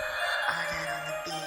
Ordered on the beat.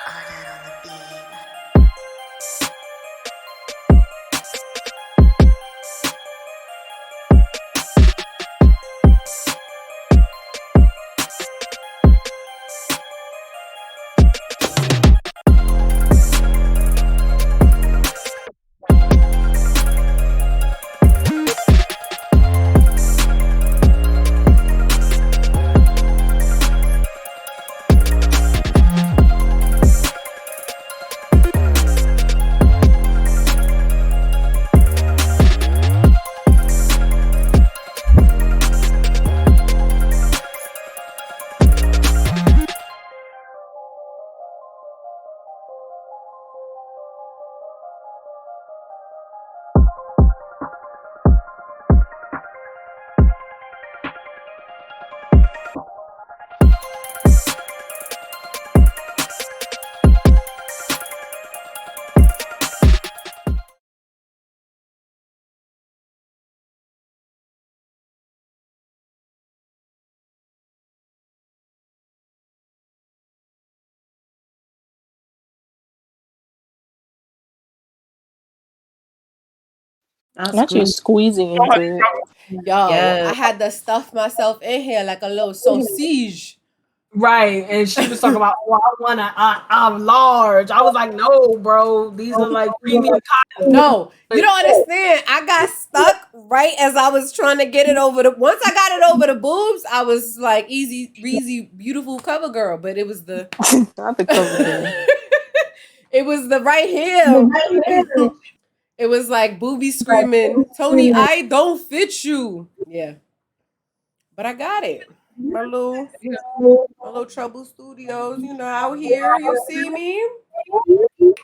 Ordered on the beat. Not you squeezing into it. Yo, I had to stuff myself in here like a little sausage. Right, and she was talking about, oh, I want I'm large. I was like, no, bro, these are like premium cotton. No, you don't understand. I got stuck right as I was trying to get it over the. Once I got it over the boobs, I was like easy, breezy, beautiful cover girl. But it was the Not the cover girl. it was the right here. It was like booby screaming, Tony, I don't fit you. Yeah, but I got it. My little Trouble Studios, out here. You see me? Whew.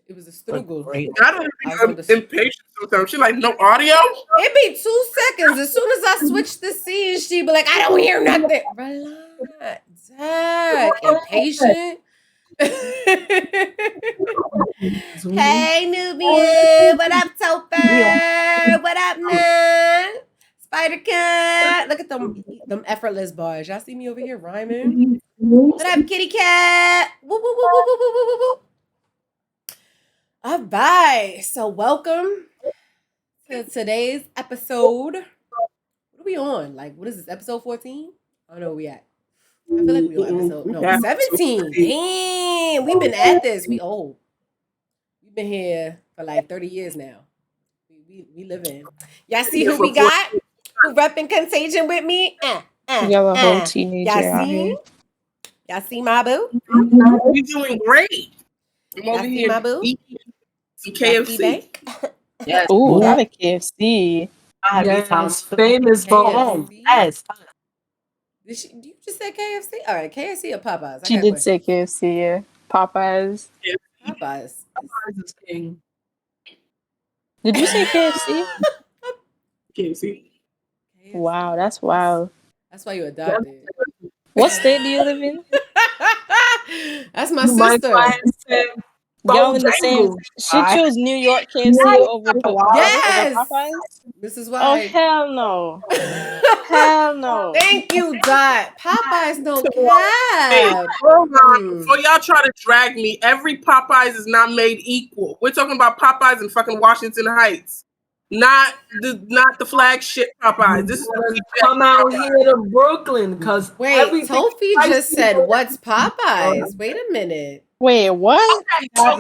It was a struggle. I don't be impatient sometimes. She like, no audio? It be 2 seconds. As soon as I switch the scene, she be like, I don't hear nothing. Relax. Zach. Impatient. Hey, Nubia. What up, Topher? What up, Nan? Spider Cat. Look at them effortless bars. Y'all see me over here rhyming? What up, kitty cat? Woo, woo, woo, woo, woo, woo, woo, woo. All right. So welcome to today's episode. What are we on? Like, what is this? Episode 14? I don't know where we at. I feel like we on episode 17. Damn, we've been at this. We old. We've been here for like 30 years now. We live in. Y'all see who we got? Who repping Contagion with me? You're a whole teenager out here. Y'all see my boo? You're doing great. I'm over here my boo? eating some KFC. Yes. Ooh, not a KFC. Yes, famous for home. Yes. Did you just say KFC? All right, KFC or Popeyes? She did say KFC, yeah. Popeyes. Popeyes is king. Did you say KFC? KFC. Wow, that's wild. That's why you adopted. What state do you live in? That's my sister. Y'all in the same. She chose New York KFC over Popeyes. This is why. Oh hell no! Hell no! Thank you, Dot. Popeyes no cap. Hey, hold on. Before y'all try to drag me, every Popeyes is not made equal. We're talking about Popeyes in fucking Washington Heights, not the flagship Popeyes. This is come out here to Brooklyn because Tofi just said, "What's Popeyes?" Wait a minute. Wait, what? Okay, so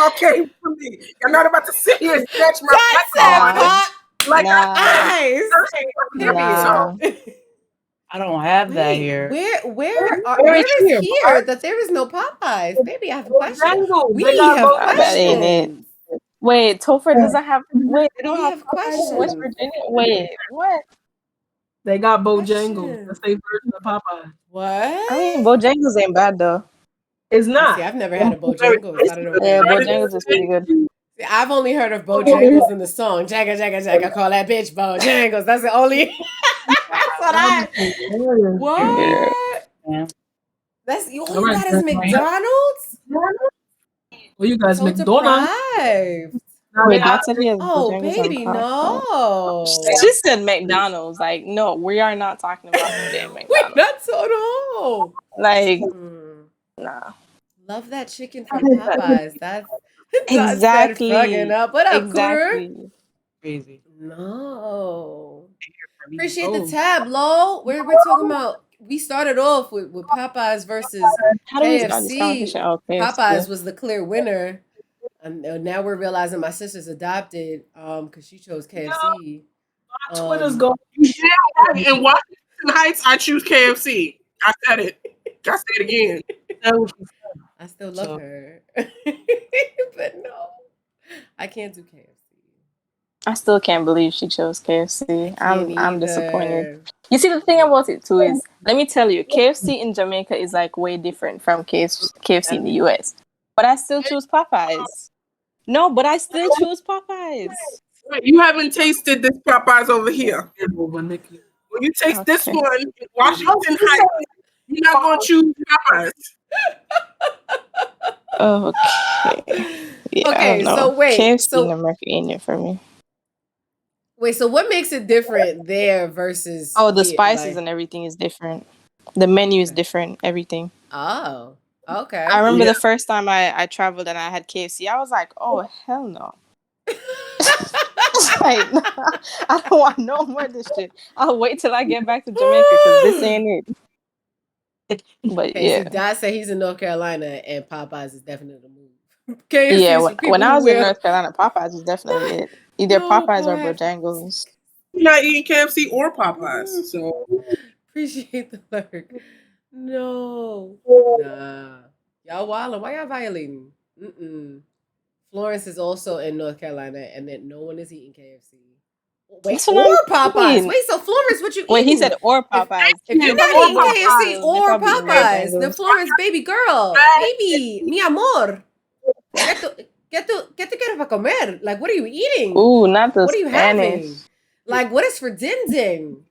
okay, for me. You're not about to sit here and stretch my like eyes. Nah. I don't have that here. Where is here that there is no Popeyes? Baby, I have a question. We have questions. Wait, Topher doesn't have. Wait, they don't have questions. West Virginia. Wait, what? They got Bojangles. That's their version of Popeye. What? I mean, Bojangles ain't bad though. It's not. See, I've never had a Bojangles. I don't know. Yeah, Bojangles is pretty good. See, I've only heard of Bojangles in the song Jagga Jagga Jagga. Call that bitch Bojangles. That's the only. That's what I. What? Yeah. That's you. All you got is McDonald's. Well, you guys McDonald's. Wait, that's it. Oh, baby, no. She said McDonald's. Like, no, we are not talking about the damn McDonald's. Wait, that's so no. Like, nah. Love that chicken from Popeyes. That's exactly fucking up. What up, exactly. Crazy. No. Appreciate the tab, lol. We're talking about. We started off with Popeyes versus KFC. Popeyes was the clear winner. And now we're realizing my sister's adopted because she chose KFC. Twitter's going. In Washington Heights, I choose KFC. I said it. I say it again. I still love her. But no, I can't do KFC. I still can't believe she chose KFC. I'm disappointed. You see, the thing about it too is, let me tell you, KFC in Jamaica is like way different from KFC in the US. But I still choose Popeyes. No, but I still choose Popeyes. Wait, you haven't tasted this Popeyes over here. When you taste this one in Washington Heights, you're not going to choose Popeyes. Okay. Yeah, okay, so wait. KFC in America ain't it for me. Wait, so what makes it different there versus... Oh, the spices and everything is different. The menu is different, everything. Oh. Okay. I remember the first time I traveled and I had KFC. I was like, oh hell no. Like, no, I don't want no more of this shit. I'll wait till I get back to Jamaica because this ain't it. But Okay, yeah. so Dad said he's in North Carolina and Popeyes is definitely the move. KFC Yeah, is for people when I who was in will- North Carolina, Popeyes was definitely it. Either No, Popeyes or boy. Bojangles. I'm not eating KFC or Popeyes. So Appreciate the lurk. No. Nah. Y'all wildin'. Why y'all violating? Mm-mm. Florence is also in North Carolina and then no one is eating KFC. Wait, That's what or I'm Popeyes. saying. Wait, so Florence, what you Wait, eating? he said or Popeyes. If you're They not probably eating eating KFC Bojangles. They or probably eating Popeyes, then Bojangles. Florence, baby girl, baby, mi amor, ¿qué tú quieres para comer? Like, what are you eating? Ooh, not the What are you Spanish. having? Like, what is for din din?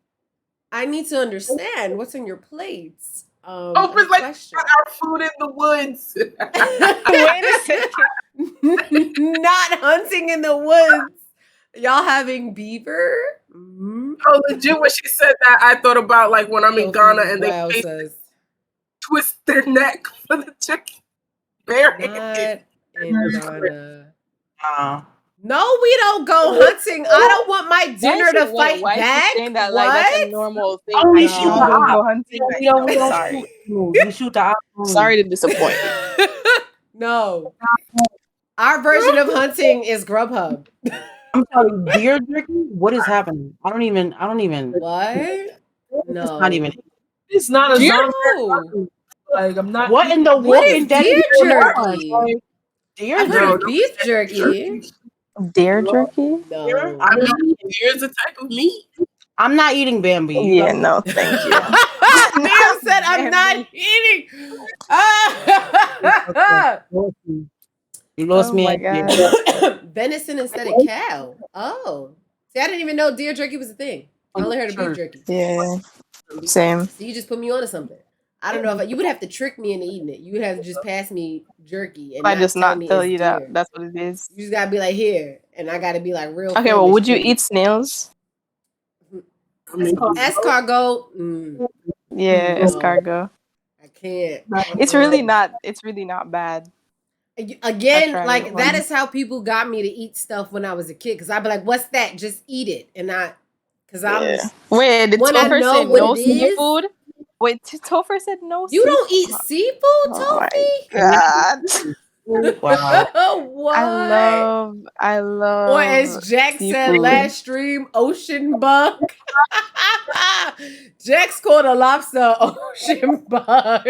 I need to understand what's on your plates. Oprah's like, question. got our food in the woods. Wait a second. Not hunting in the woods. Y'all having beaver? Mm-hmm. Oh, legit, when she said that, I thought about like when I'm in Ghana and they Wowzers. twist their neck for the chicken. Bare Not in Ghana. No, we don't go hunting. I don't want my dinner to fight why back. Is she saying that what? like that's a normal thing? Oh, we Like, shoot you the don't ox. go hunting. Like, we don't sorry. shoot. We shoot the ox. Sorry to disappoint. No. Our version of hunting is Grubhub. I'm sorry, deer jerky? What is happening? I don't even. What? No. It's not even. It's not a Deer? zombie. Like I'm not. What in the What is walking dead deer is going on? jerky? Deer I've heard jerky. of beef jerky. Deer jerky? No. I'm not, Here's a type of meat. I'm not eating Bambi. You Yeah, gotta- no, thank you. Ma'am said I'm not eating. You lost Oh me my at God. deer. Venison instead of cow. Oh. See, I didn't even know deer jerky was a thing. I only heard of beef jerky. Yeah, same. So you just put me onto something. I don't know if you would have to trick me into eating it. You would have to just pass me jerky and I just tell not me tell it's you deer. that. That's what it is. You just gotta be like here, and I gotta be like real. Okay, well, would you eat snails? escargot? Mm, Yeah, No. escargot. I can't. It's really not. It's really not bad. Again, I tried like it that once. is how people got me to eat stuff when I was a kid. Because I'd be like, "What's that? Just eat it," and not because I'm. Yeah. Wait, did When I Topher know say what no it is- seafood? Wait, Topher said no. You don't seafood? eat seafood, Oh my Tofi? God. Wow. What? I love. Or as Jack said seafood. last stream, ocean bug. Jack's called a lobster ocean bug.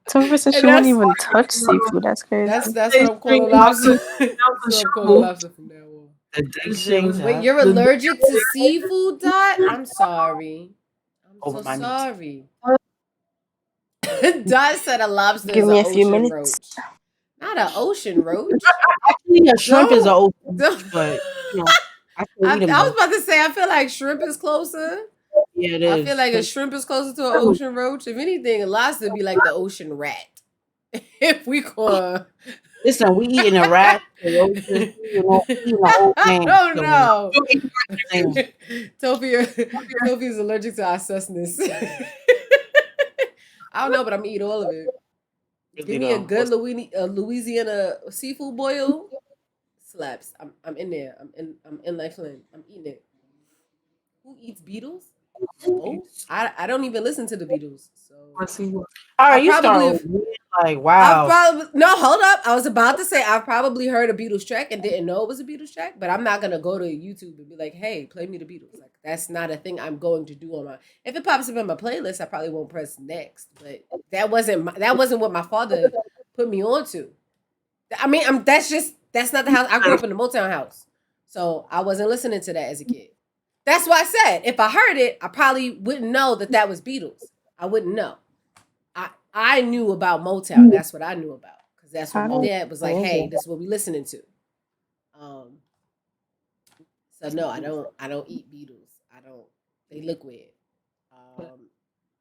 Topher said she And won't that's- even touch seafood. That's crazy. That's what I'm calling a lobster. That's what I'm calling a lobster from now on. The diction. Wait, you're allergic to seafood, Dot? I'm sorry. I'm so my knees. sorry. Dot said a lobster Give is me an a few ocean minutes. roach. Not an ocean roach. Actually, a shrimp is an old, Don't- but you know, I still I eat them. was though. about to say, I feel like shrimp is closer. Yeah, it is. I feel like a shrimp is closer to an ocean roach. If anything, a lobster would be like the ocean rat. If we call, Listen, we eating a rat. A roaches, you know, we eating a whole I thing, don't so- know. Thing. Tophie's allergic to our sustenance. I don't know, but I'm gonna eat all of it. Give me a good Louisiana seafood boil. Slaps. I'm in there. I'm in like Flynn. I'm eating it. Who eats beetles? Oh, I don't even listen to the Beatles. So All right, you probably- start like wow. hold up. I was about to say I've probably heard a Beatles track and didn't know it was a Beatles track, but I'm not gonna go to YouTube and be like, hey, play me the Beatles. Like that's not a thing I'm going to do on my if it pops up in my playlist, I probably won't press next. But that wasn't what my father put me on to. I mean, that's not the house. I grew up in the Motown house. So I wasn't listening to that as a kid. That's why I said if I heard it, I probably wouldn't know that was Beatles. I wouldn't know. I knew about Motown. That's what I knew about because that's what my dad was like. Hey, this is what we listening to. So no, I don't eat Beatles. I don't. They look weird.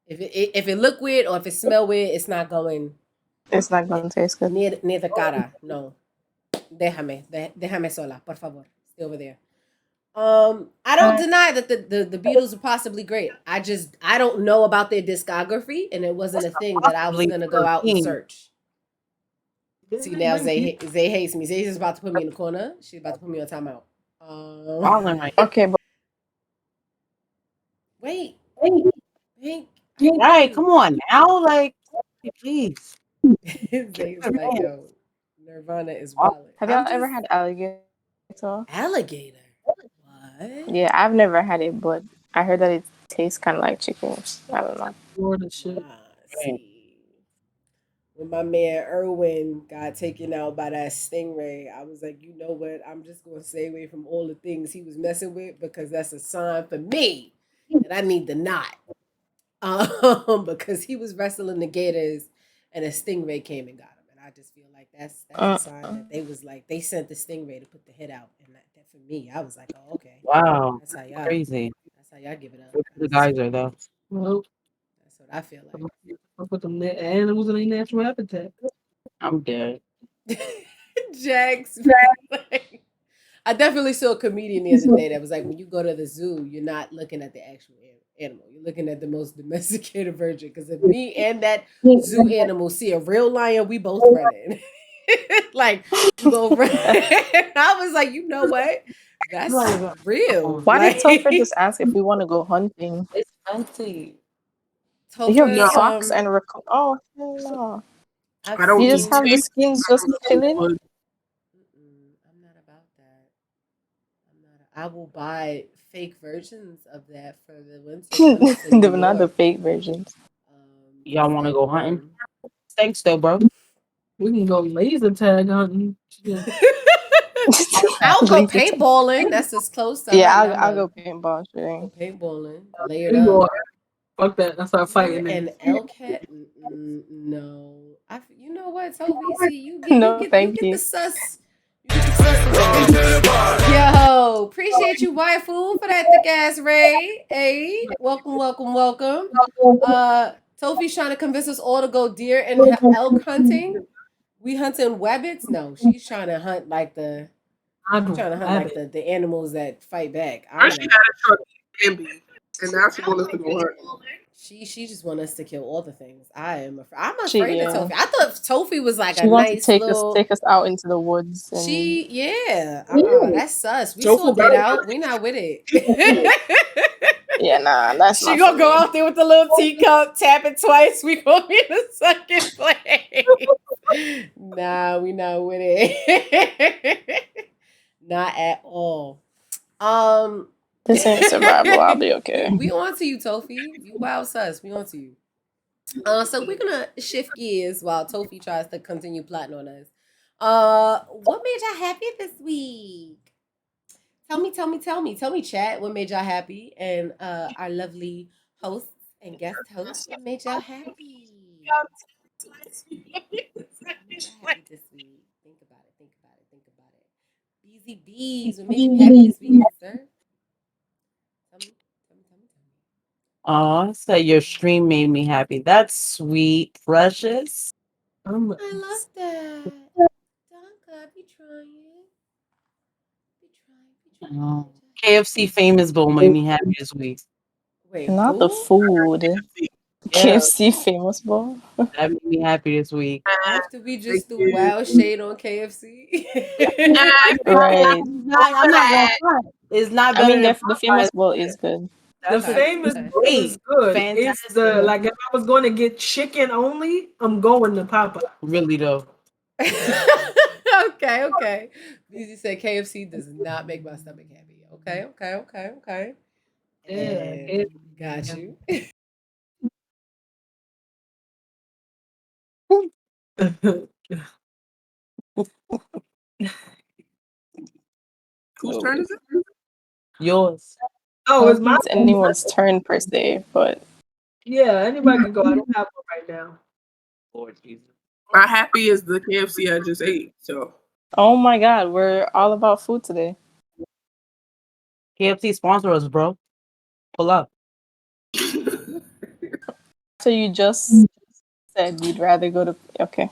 If it look weird or if it smell weird, it's not going It's not going to taste good. near the cara. No, déjame sola, por favor. Stay over there. I don't deny that the Beatles are possibly great. I don't know about their discography, and it wasn't a thing that I was gonna go out and search. See now, Zay hates me. Zay's about to put me in the corner. She's about to put me on timeout. Okay, but Wait. All right, come on now, like, please. Zay's like, yo, Nirvana is wild. have y'all ever had alligator? Alligator? What? Yeah, I've never had it, but I heard that it tastes kind of like chicken. I don't know. Florida shit. See. When my man Erwin got taken out by that stingray, I was like, you know what? I'm just going to stay away from all the things he was messing with because that's a sign for me that I need to not. Because he was wrestling the gators and a stingray came and got him. And I just feel like that's a sign that they was like, they sent the stingray to put the hit out. And that for me, I was like, oh, okay. Wow. That's how y'all, Crazy. That's how y'all give it up. The guys are, though. Well, That's what I feel like. I put them animals in their natural habitat. I'm dead. Jax. I definitely saw a comedian the other day that was like, when you go to the zoo, you're not looking at the actual animal. You're looking at the most domesticated version. Because if me and that zoo animal see a real lion, we both running. Like, we both run. I was like, you know what? That's real. Why did Topher just ask if we want to go hunting? It's fancy. You have fox and raccoon. Oh, no. I don't You just have the skins just chilling? I'm not about that. I will buy fake versions of that for the winter. They're not the fake versions. Y'all want to go hunting? Thanks, though, bro. We can go laser tag hunting. Yeah. I'll go paintballing. That's as close to I'll go paintball shooting. Paintballing. Layered up. Fuck that. I start fighting. An elk head? No. You know what, Toby? See, you get the sus. Yo, appreciate you, waifu, for that thick ass raid. Hey, welcome. Tofi's trying to convince us all to go deer and elk hunting. We hunting wabbits? No, she's trying to hunt like the animals that fight back. She had a truck and now she wants us to go hunt. She just want us to kill all the things. I'm afraid of Tofi. I thought Tofi was like she wants to take us out into the woods. And... that's sus. We saw Get Out. We not with it. Yeah, nah, that's she gonna go out there with the little teacup, tap it twice. We gonna be in the second place. Nah, we not with it. Not at all. This ain't survival. I'll be okay. We on to you, Tofi. You wild sus. We on to you. So we're gonna shift gears while Tofi tries to continue plotting on us. What made y'all happy this week? Tell me, chat. What made y'all happy? And our lovely hosts and guest hosts, what made y'all happy? This week. Think about it. Beezy Bees, what made you happy this week, sir? Oh, so your stream made me happy. That's sweet, precious. I love that. Donka, be trying. KFC Famous Bowl made me happy this week. Wait, not the food. KFC Famous Bowl. That made me happy this week. After we just threw wild shade on KFC. Right. I'm not gonna front. It's not better. I mean, the Famous Bowl is good. The Famous Bowl is good. Fantastic. It's like if I was going to get chicken only, I'm going to Papa. Really though. Okay. Beezy said KFC does not make my stomach happy. Okay. Yeah, got you. Whose turn is it? Yours. Oh, it's my anyone's turn per se, but yeah, anybody can go. I don't have one right now. Lord Jesus. My happy is the KFC I just ate. So. Oh my God, we're all about food today. KFC sponsor us, bro. Pull up. So you just said you'd rather go to okay.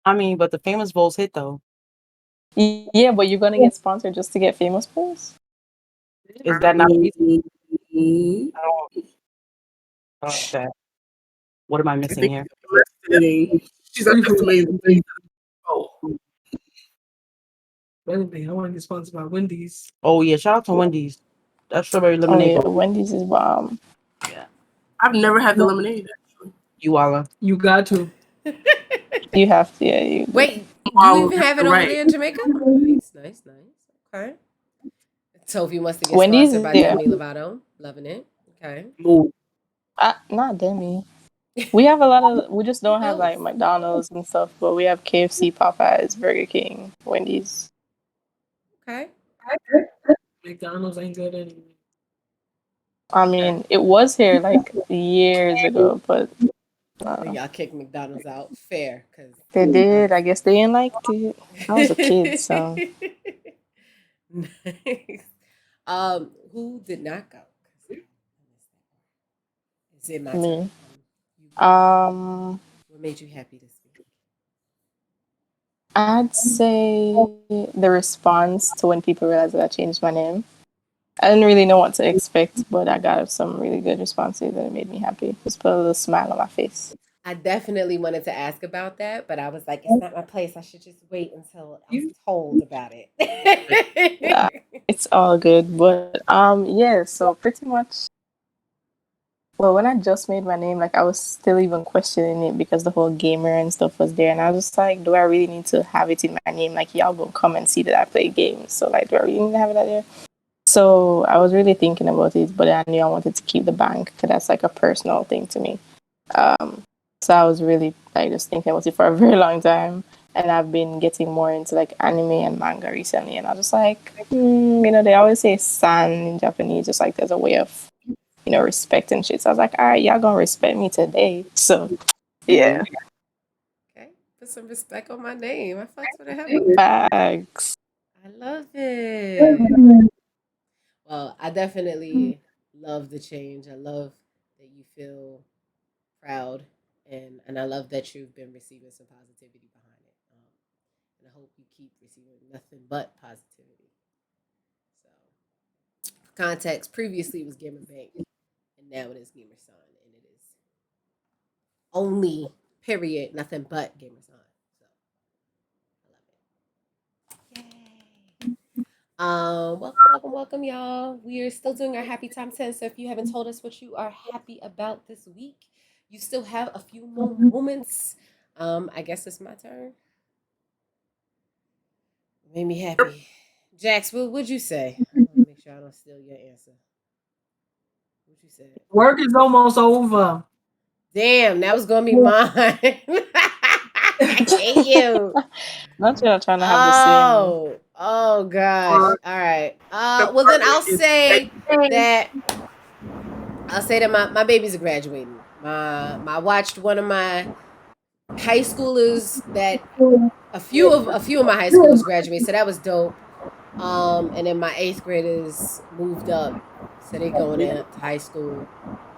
I mean, but the Famous Bowl's hit though. Yeah, but you're gonna get sponsored just to get famous posts? Is that not reason? Mhm. I don't like that. What am I I missing think here? she's like, that's amazing. Oh, Anything. I want to get sponsored by Wendy's. Oh yeah, shout out to Wendy's. That strawberry Oh lemonade. yeah, Wendy's is bomb. Yeah. I've never had the lemonade. Actually, You Walla. You got to. You have to, yeah. You do. Wait, do Wow, you even have it over right. there in Jamaica? Nice, nice, nice. Okay. Sophie wants to get Wendy's, sponsored by yeah. Demi Lovato. Loving it. Okay. Move. Not Demi. We have a lot of. We just don't have Oh. like McDonald's and stuff, but we have KFC, Popeyes, Burger King, Wendy's. Okay. McDonald's ain't good anyway. I mean, it was here like years ago, but Y'all kicked McDonald's out. Fair, because they did. I guess they didn't like it. I was a kid, so Nice. Who did not go? Is it my me. turn? What made you happy this week? I'd say the response to when people realized that I changed my name. I didn't really know what to expect, but I got some really good responses and it made me happy. Just put a little smile on my face. I definitely wanted to ask about that, but I was like, it's not my place. I should just wait until I was told about it. Yeah, it's all good. But yeah, so pretty much, well, when I just made my name, like I was still even questioning it because the whole gamer and stuff was there, and I was just like, do I really need to have it in my name? Like y'all gonna come and see that I play games, so like, do I really need to have it out there? So I was really thinking about it, but I knew I wanted to keep the bank because that's like a personal thing to me. So I was really like just thinking about it for a very long time, and I've been getting more into like anime and manga recently, and I was just like, they always say "san" in Japanese, just like there's a way of respect and shit. So I was like, all right, y'all gonna respect me today. So yeah, Okay, put some respect on my name. I fucks with a heaven. facts. I love it. Well, I definitely love the change. I love that you feel proud, and I love that you've been receiving some positivity behind it. And I hope you keep receiving nothing but positivity. So, for context, previously it was Gamer Bank, and now it is Gamer Son, and it is only period nothing but Gamer Son. So, I love it. Yay! Welcome, y'all. We are still doing our happy time 10. So if you haven't told us what you are happy about this week, you still have a few more moments. I guess it's my turn. Made me happy. Jax, what would you say? I want to make sure I don't steal your answer. What you say? Work is almost over. Damn, that was gonna be mine. I hate you. Not you trying to have the same. Oh gosh. All right. Well then I'll say that my babies are graduating. I watched one of my high schoolers that a few of my high schoolers graduate, so that was dope. And then my 8th graders moved up, so they going to high school.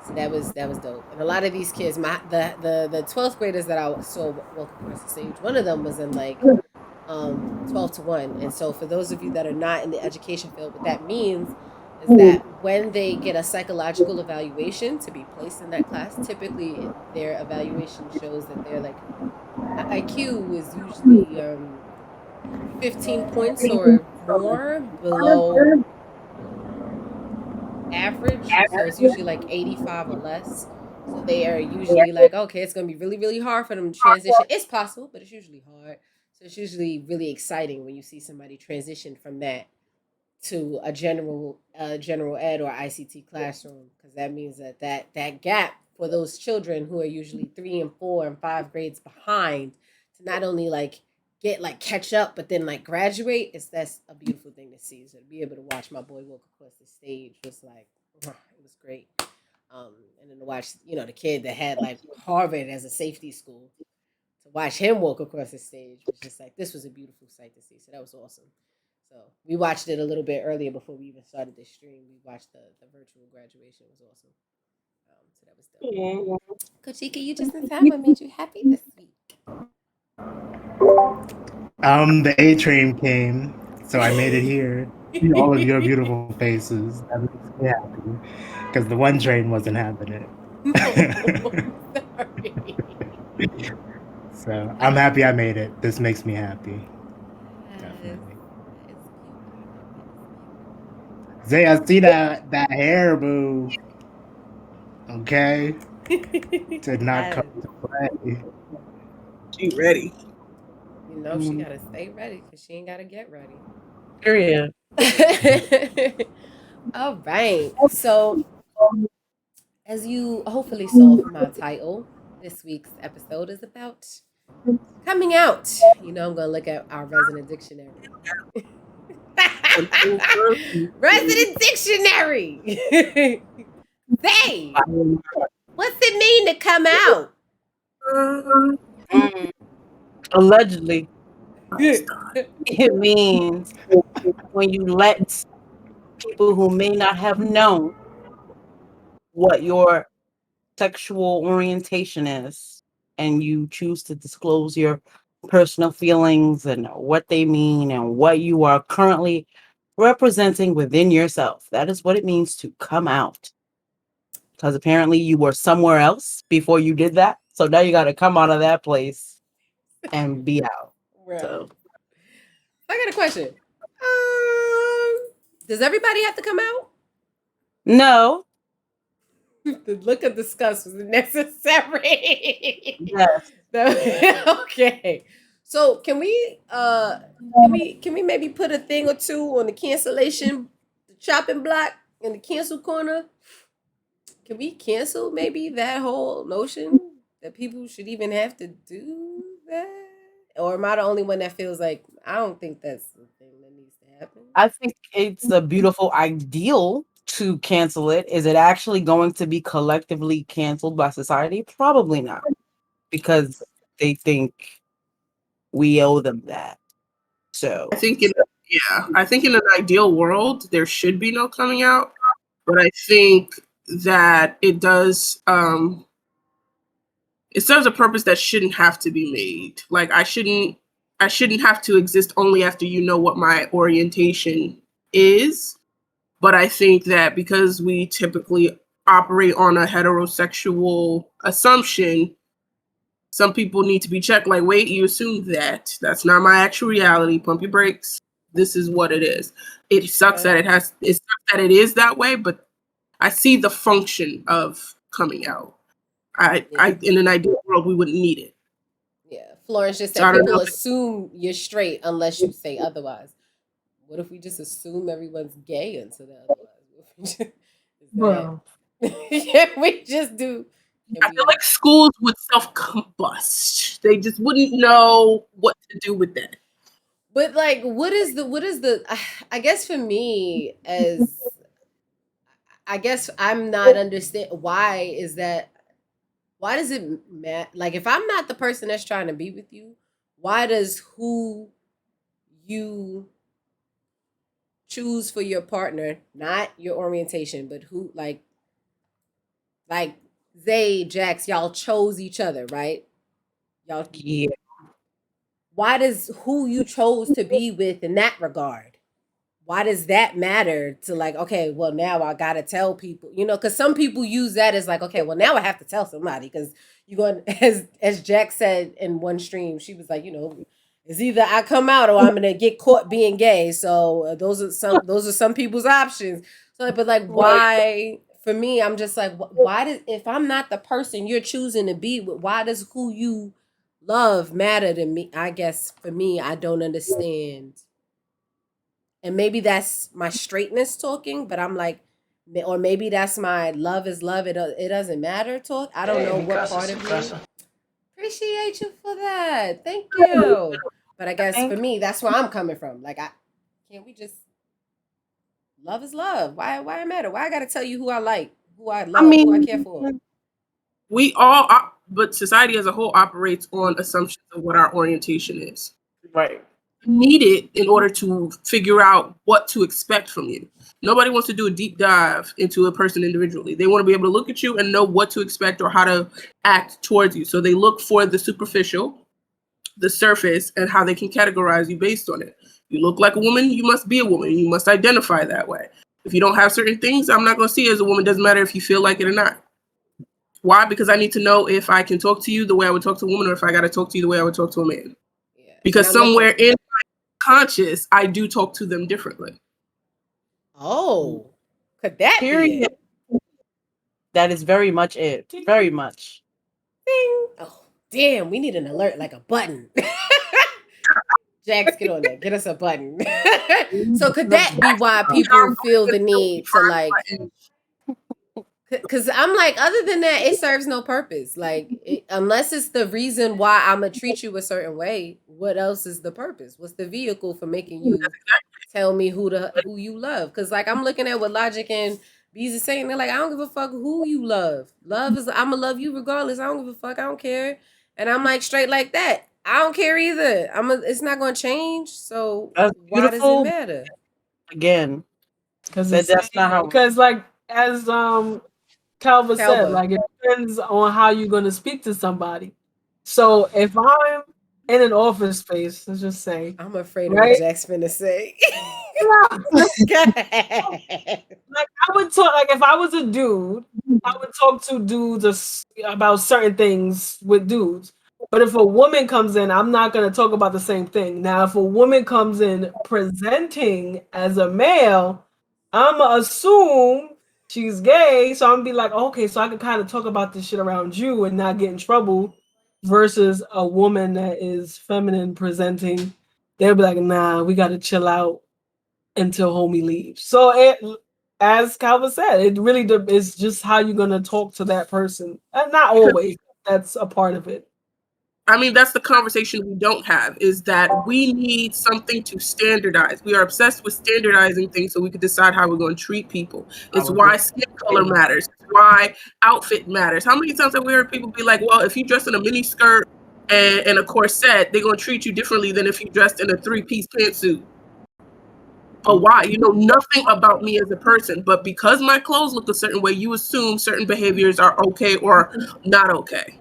So that was dope. And a lot of these kids, the 12th graders that I saw walk across the stage, one of them was in like 12 to 1. And so for those of you that are not in the education field, what that means is that when they get a psychological evaluation to be placed in that class, typically their evaluation shows that they're like IQ is usually 15 points or more below average. So it's usually like 85 or less. So they are usually like, okay, it's going to be really, really hard for them to transition. It's possible, but it's usually hard. So it's usually really exciting when you see somebody transition from that to a general ed or ICT classroom, because that means that gap for those children who are usually 3 and 4 and 5 grades behind to not only like get like catch up but then like graduate, that's a beautiful thing to see. So to be able to watch my boy walk across the stage was like, it was great. And then to watch the kid that had like Harvard as a safety school, to watch him walk across the stage was just like, this was a beautiful sight to see. So that was awesome. So we watched it a little bit earlier before we even started this stream. We watched the virtual graduation. It was awesome. So that was dope. Kochika, you just in time. What made you happy this week? The A train came, so I made it here. See all of your beautiful faces. That makes me happy. Because the one train wasn't having it. Sorry. So I'm happy I made it. This makes me happy. Definitely. Zay, I see that hair move. Okay. Did not come to play. She ready. You know she gotta stay ready because she ain't gotta get ready. Period. All right. So, as you hopefully saw from my title, this week's episode is about coming out. You know, I'm gonna look at our resident dictionary. Resident dictionary. Say, what's it mean to come out? Allegedly, it means when you let people who may not have known what your sexual orientation is, and you choose to disclose your personal feelings and what they mean and what you are currently representing within yourself. That is what it means to come out. Because apparently you were somewhere else before you did that. So now you got to come out of that place and be out. Right. So I got a question. Does everybody have to come out? no. The look of disgust was necessary. Yes. Okay. So can we maybe put a thing or two on the cancellation, the chopping block, in the cancel corner? Can we cancel maybe that whole notion that people should even have to do that? Or am I the only one that feels like I don't think that's the thing that needs to happen? I think it's a beautiful ideal to cancel it. Is it actually going to be collectively canceled by society? Probably not, because they think we owe them that. So I think in an ideal world there should be no coming out, but I think that it does it serves a purpose that shouldn't have to be made. Like I shouldn't have to exist only after you know what my orientation is. But I think that because we typically operate on a heterosexual assumption, some people need to be checked. Like, wait, you assumed that. That's not my actual reality. Pump your brakes. This is what it is. It sucks that it is that way, but I see the function of coming out. In an ideal world, we wouldn't need it. Yeah, Florence just said people assume you're straight unless you say otherwise. What if we just assume everyone's gay until they're otherwise? Well, We just do. I feel like schools would self-combust. They just wouldn't know what to do with that. But like, what is the? I guess for me, I guess I'm not understand why is that. Why does it matter? Like, if I'm not the person that's trying to be with you, why does who you choose for your partner, not your orientation, but who like Zay, Jax, y'all chose each other, right? Y'all yeah. Why does who you chose to be with in that regard? Why does that matter to like, okay, well now I gotta tell people, because some people use that as like, okay, well now I have to tell somebody because you're going as Jax said in one stream, she was like, it's either I come out or I'm gonna get caught being gay. So those are some people's options. So, but like, why? For me, I'm just like, why if I'm not the person you're choosing to be with, why does who you love matter to me? I guess for me, I don't understand. And maybe that's my straightness talking, but I'm like, or maybe that's my love is love. It doesn't matter talk. I don't know what part of me. Appreciate you for that. Thank you. But I guess for me, that's where I'm coming from. Like, can't we just love is love? Why it matter? Why I gotta tell you who I like, who I love, who I care for? We all, but society as a whole operates on assumptions of what our orientation is. Right. You need it in order to figure out what to expect from you. Nobody wants to do a deep dive into a person individually. They want to be able to look at you and know what to expect or how to act towards you. So they look for the superficial. the surface and how they can categorize you based on it. You look like a woman, you must be a woman. You must identify that way. If you don't have certain things, I'm not going to see you as a woman. Doesn't matter if you feel like it or not. Why? Because I need to know if I can talk to you the way I would talk to a woman or if I got to talk to you the way I would talk to a man. Yeah. Because somewhere in my conscious, I do talk to them differently. Oh, could that be it? That is very much it. Very much. Ding. Oh, damn. We need an alert, like a button. Jax, get on there. Get us a button. So could that be why people feel the need to like... Because I'm like, other than that, it serves no purpose. Like, unless it's the reason why I'm going to treat you a certain way, what else is the purpose? What's the vehicle for making you tell me who you love? Because, like, I'm looking at what Logic and Bees is saying. They're like, I don't give a fuck who you love. Love is, I'm going to love you regardless. I don't give a fuck. I don't care. And I'm like, straight like that. I don't care either. it's not going to change. So why does it matter? Again, because that's not how. Because, like, as Calva said, like, it depends on how you're going to speak to somebody. So if I'm in an office space, let's just say, I'm afraid of what Jack's finna say. Like, I would talk, like, if I was a dude, I would talk to dudes about certain things with dudes. But if a woman comes in, I'm not going to talk about the same thing. Now, if a woman comes in presenting as a male, I'm going to assume she's gay, so I'm gonna be like, okay, so I can kind of talk about this shit around you and not get in trouble, versus a woman that is feminine presenting. They'll be like, nah, we gotta chill out until homie leaves. So as Calvin said, it really is just how you're gonna talk to that person. And not always, that's a part of it. I mean, that's the conversation we don't have, is that we need something to standardize. We are obsessed with standardizing things so we can decide how we're going to treat people. It's why skin color matters. It's why outfit matters. How many times have we heard people be like, well, if you dress in a mini skirt and a corset, they're going to treat you differently than if you dressed in a 3-piece pantsuit. But why? You know nothing about me as a person, but because my clothes look a certain way, you assume certain behaviors are okay or not okay.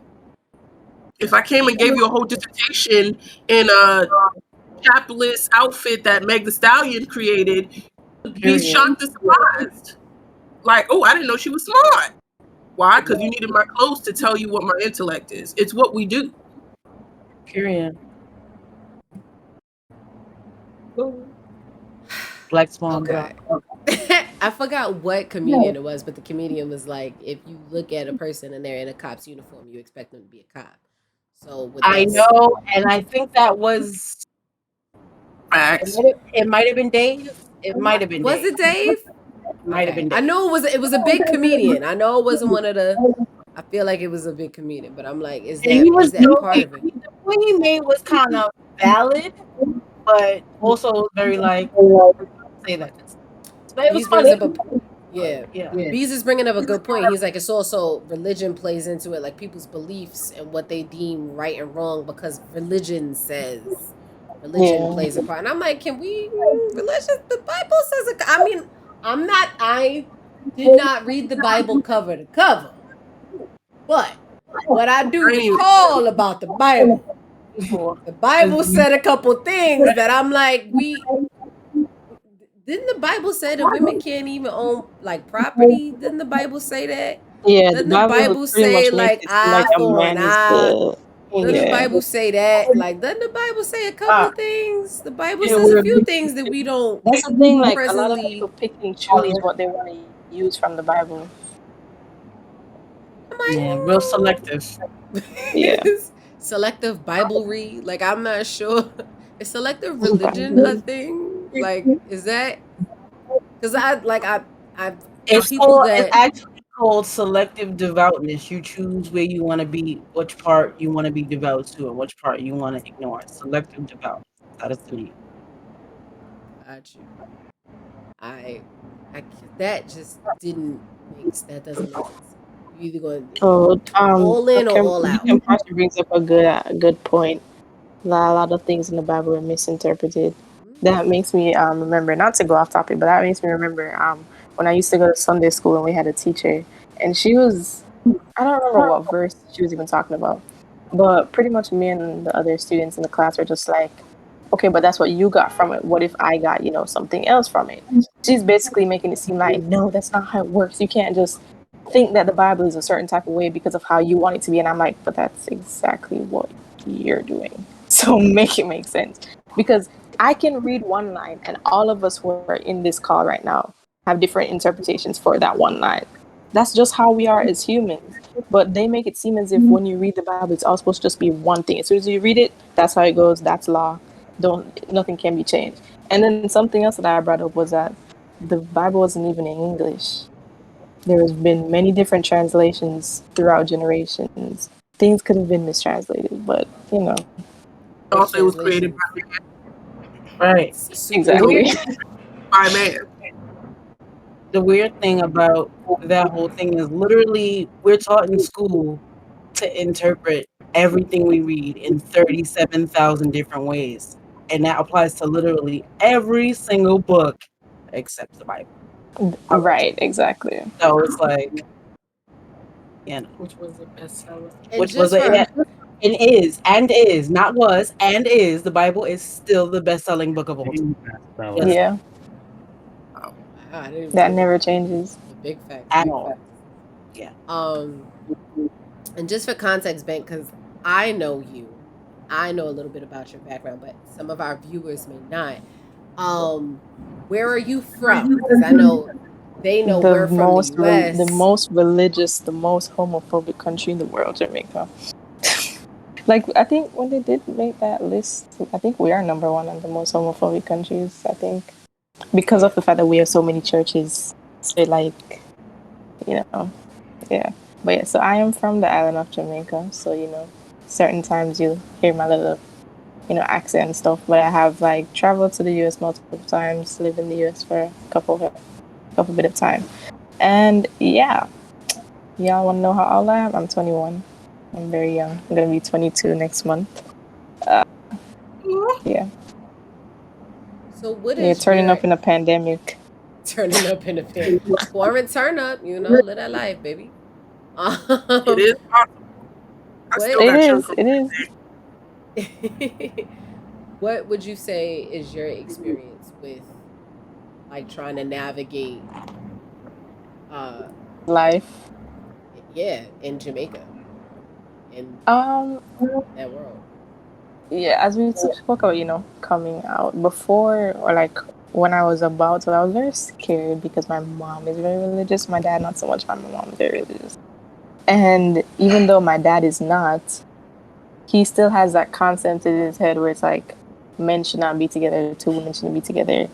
If I came and gave you a whole dissertation in a capless outfit that Meg Thee Stallion created, you'd be shocked and surprised. Like, oh, I didn't know she was smart. Why? Because you needed my clothes to tell you what my intellect is. It's what we do. Period. Black Swan. Okay. I forgot what comedian it was, but the comedian was like, if you look at a person and they're in a cop's uniform, you expect them to be a cop. So I know, and I think that was it might have been Dave. It might have been Was Dave. it Dave? Might have been Dave. I know it was a big comedian. I know it wasn't one of the I feel like it was a big comedian, but I'm like, is that part of it? The point he made was kind of valid, but also very like say that. But it was funny. Yeah. Bees is bringing up a good point. He's like, it's also religion plays into it, like people's beliefs and what they deem right and wrong because religion plays a part. And I'm like, can we religion? The Bible says it. I mean, I did not read the Bible cover to cover, but what I do recall about the Bible, the Bible said a couple things that I'm like, didn't the Bible say that women can't even own like property? Didn't the Bible say that? Yeah, Doesn't the Bible say like eye for an eye? Doesn't the Bible say that? Like, doesn't the Bible say a couple of things? The Bible says a few things that we don't. That's the thing. Like, a lot of people pick and choose what they want to use from the Bible. Yeah, real selective. Yeah. Selective Biblery. Like, I'm not sure. Is selective religion a thing? Like, is that? Because it's actually called selective devoutness. You choose where you want to be, which part you want to be devout to, and which part you want to ignore. Selective devoutness. That is the name. Got you. That just didn't make that doesn't make sense. You either going all in or all out. Pastor brings up a good point. A lot of things in the Bible are misinterpreted. That makes me remember, not to go off topic, but that makes me remember when I used to go to Sunday school and we had a teacher, and she was, I don't remember what verse she was even talking about, But pretty much me and the other students in the class are just like, okay, but that's what you got from it. What if I got, something else from it? She's basically making it seem like, no, that's not how it works. You can't just think that the Bible is a certain type of way because of how you want it to be. And I'm like, but that's exactly what you're doing. So make it make sense. Because I can read one line and all of us who are in this call right now have different interpretations for that one line. That's just how we are as humans. But they make it seem as if when you read the Bible, it's all supposed to just be one thing. As soon as you read it, that's how it goes. That's law. Nothing can be changed. And then something else that I brought up was that the Bible wasn't even in English. There has been many different translations throughout generations. Things could have been mistranslated, but Also, it was created by man. Right. Exactly. By man. The weird thing about that whole thing is literally we're taught in school to interpret everything we read in 37,000 different ways. And that applies to literally every single book except the Bible. Right, exactly. So it's like, which was the bestseller. Which was and is the Bible is still the best-selling book of all time. Yeah. Oh, wow, that never changes. Big fact. At all. Yeah. And just for context, Ben, because I know you, I know a little bit about your background, but some of our viewers may not. Where are you from? Because I know they know we're from the US. The most religious, the most homophobic country in the world, Jamaica. Like, I think when they did make that list, I think we are number one on the most homophobic countries, I think. Because of the fact that we have so many churches. So, like, yeah. But yeah, so I am from the island of Jamaica. So, certain times you'll hear my little, accent and stuff. But I have, like, traveled to the U.S. multiple times, lived in the U.S. for a couple bit of time. And, yeah. Y'all want to know how old I am? I'm 21. I'm very young. I'm going to be 22 next month. Yeah. So what is You're turning up in a pandemic. Turning up in a pandemic. Foreign turn up, live that life, baby. It is awesome. It is. What would you say is your experience with, like, trying to navigate life? Yeah, in Jamaica. In that world. Yeah, as we spoke about, coming out before, or like when I was about to, I was very scared because my mom is very religious. My dad, not so much. My mom is very religious. And even though my dad is not, he still has that concept in his head where it's like, men should not be together, two women shouldn't be together.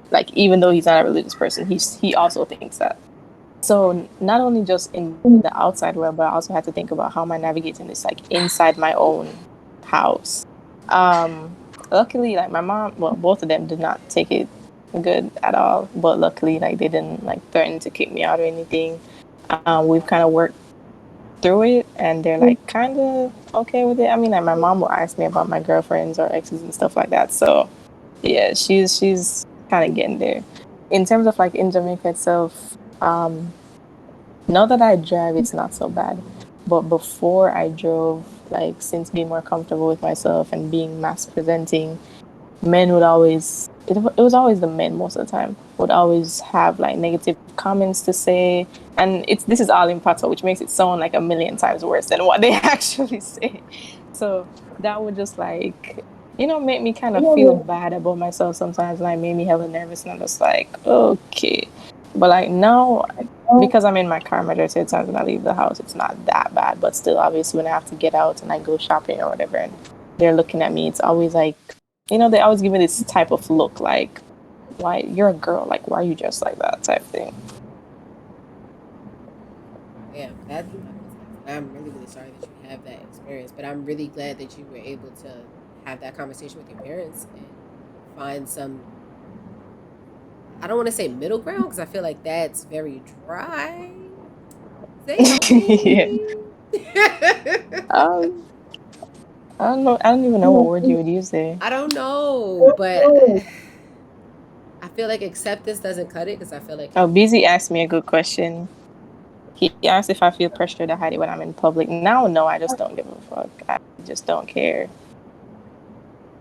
Like, even though he's not a religious person, he also thinks that. So not only just in the outside world, but I also had to think about how am I navigating this, like, inside my own house. Luckily, like, my mom, well, both of them did not take it good at all, but luckily, like, they didn't, like, threaten to kick me out or anything. We've kind of worked through it, and they're, like, kind of okay with it. I mean, like, my mom will ask me about my girlfriends or exes and stuff like that, so yeah, she's kind of getting there. In terms of, like, in Jamaica itself, now that I drive, it's not so bad, but before I drove, like, since being more comfortable with myself and being mask presenting, men would always, it was always the men most of the time, would always have, like, negative comments to say, and this is all in Patois, which makes it sound like a million times worse than what they actually say. So that would just, like, make me kind of feel bad about myself sometimes, like, made me hella nervous, and I'm just like, okay. But, like, now, because I'm in my car majority of the times when I leave the house, it's not that bad. But still, obviously, when I have to get out and I go shopping or whatever, and they're looking at me, it's always like, they always give me this type of look, like, why, you're a girl, like, why are you dressed like that type thing. Yeah, I'm really, really sorry that you have that experience, but I'm really glad that you were able to have that conversation with your parents and find some, I don't want to say middle ground, because I feel like that's very dry. Yeah. I don't know. I don't even know what word you would use there. I don't know, but I feel like acceptance doesn't cut it, because I feel like... Oh, BZ asked me a good question. He asked if I feel pressure to hide it when I'm in public. Now, no, I just don't give a fuck. I just don't care.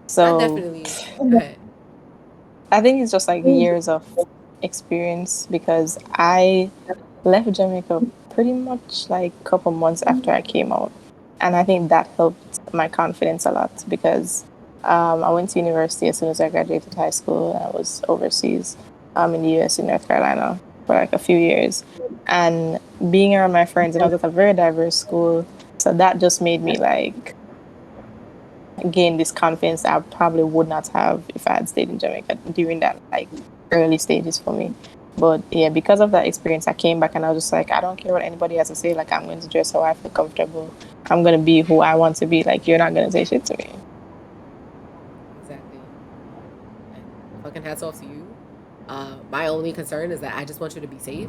So I definitely. Go ahead. I think it's just like years of experience because I left Jamaica pretty much like a couple months after I came out. And I think that helped my confidence a lot because I went to university as soon as I graduated high school. And I was overseas in the US in North Carolina for like a few years. And being around my friends, and I was at a very diverse school. So that just made me like gain this confidence that I probably would not have if I had stayed in Jamaica during that like early stages for me. But yeah, because of that experience, I came back and I was just like, I don't care what anybody has to say. Like, I'm going to dress how I feel comfortable. I'm going to be who I want to be. Like, you're not going to say shit to me. Exactly. Fucking hats off to you. My only concern is that I just want you to be safe.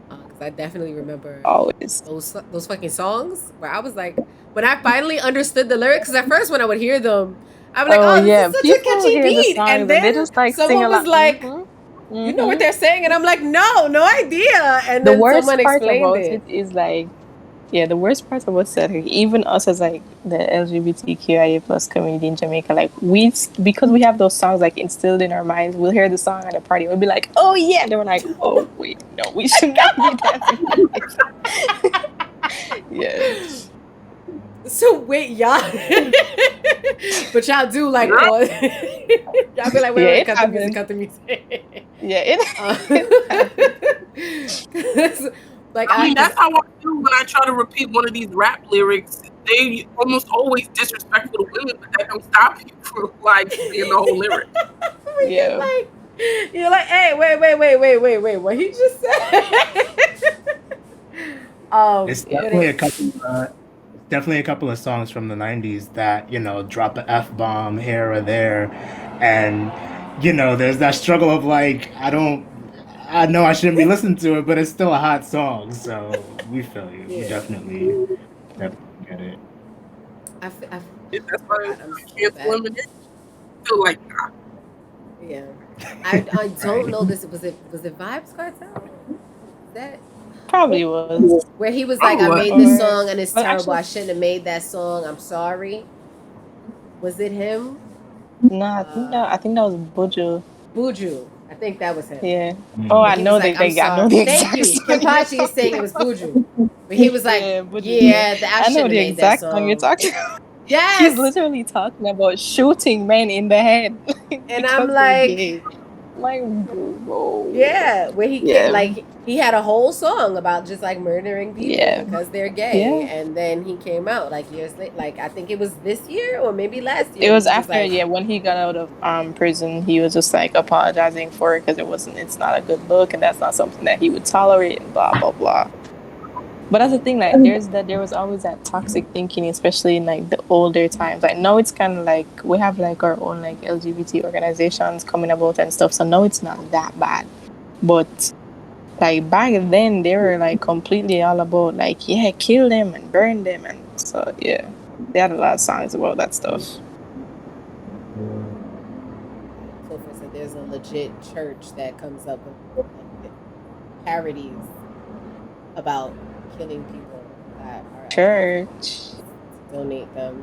Because I definitely remember always those fucking songs where I was like, when I finally understood the lyrics, because at first when I would hear them, I was like, oh, this is such a catchy beat. And then just, like, someone was like, you know what they're saying? And I'm like, no idea. And then someone explained it. Is like, yeah, the worst part about it, like, even us as like the LGBTQIA plus community in Jamaica, like because we have those songs like instilled in our minds, we'll hear the song at a party, we'll be like, oh yeah, and then we're like, oh wait, no, we should not be dancing. Yeah. So wait, y'all, but y'all do like all. Y'all be like, wait, cut the music. Yeah, it. Like I mean, that's how I feel when I try to repeat one of these rap lyrics. They almost always disrespectful to women, but that don't stop you from like saying the whole lyric. Yeah. You're like, hey, wait, what he just said? It's definitely definitely a couple of songs from the 90s that, you know, drop an F-bomb here or there. And, you know, there's that struggle of like, I know I shouldn't be listening to it, but it's still a hot song. So we feel you. Yeah. We definitely get it. That's why I can't eliminate. Feel like that. Yeah. I don't know this. Was it Vybz Kartel? That probably was. Where he was like, I made this song and it's terrible. I shouldn't have made that song. I'm sorry. Was it him? No, I think that was Buju. I think that was him. Yeah. Oh, I know they got the exact. Thank you. Kimpachi is saying it was Buju. But he was like, I know the exact song you're talking about. Yes. He's literally talking about shooting men in the head. And I'm like, bro. Yeah, where he had a whole song about just like murdering people because they're gay, and then he came out like years later. Like I think it was this year or maybe last year. It was after, when he got out of prison, he was just like apologizing for it because it's not a good look and that's not something that he would tolerate and blah blah blah. But that's the thing, like there was always that toxic thinking, especially in like the older times. Like now it's kind of like we have like our own like LGBT organizations coming about and stuff. So now it's not that bad. But like back then they were like completely all about like, yeah, kill them and burn them. And so yeah, they had a lot of songs about that stuff. So for instance, there's a legit church that comes up with parodies about killing people that are church. Donate them.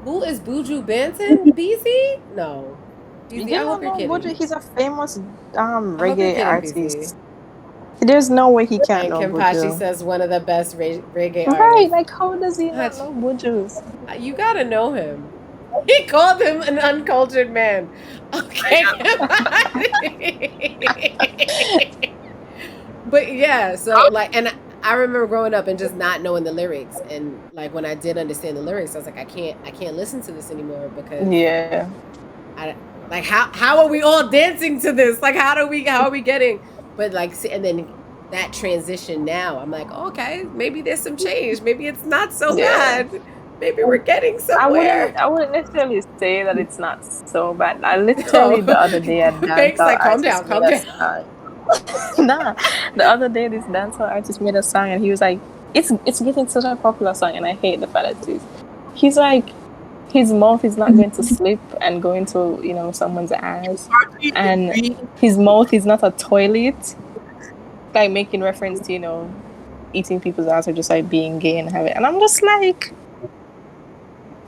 Who is Buju Banton? BC? No. BC, I hope you're kidding. Buju, he's a famous reggae artist. There's no way he can't know Buju. Kimpachi says one of the best reggae artists. Right, like how does he not know Buju? You gotta know him. He called him an uncultured man. Okay. But yeah, so like, and I remember growing up and just not knowing the lyrics, and like when I did understand the lyrics, I was like, I can't listen to this anymore because how are we all dancing to this? Like how are we getting? But like, and then that transition now, I'm like, okay, maybe there's some change. Maybe it's not so bad. Maybe we're getting somewhere. I wouldn't necessarily say that it's not so bad. I literally the other day at Thanks, like calm down. Nah, the other day this dancehall artist made a song and he was like, it's getting such a popular song and I hate the fact that he's like, his mouth is not going to slip and go into, someone's ass, and his mouth is not a toilet. like making reference to, you know, eating people's ass or just like being gay and have it. And I'm just like,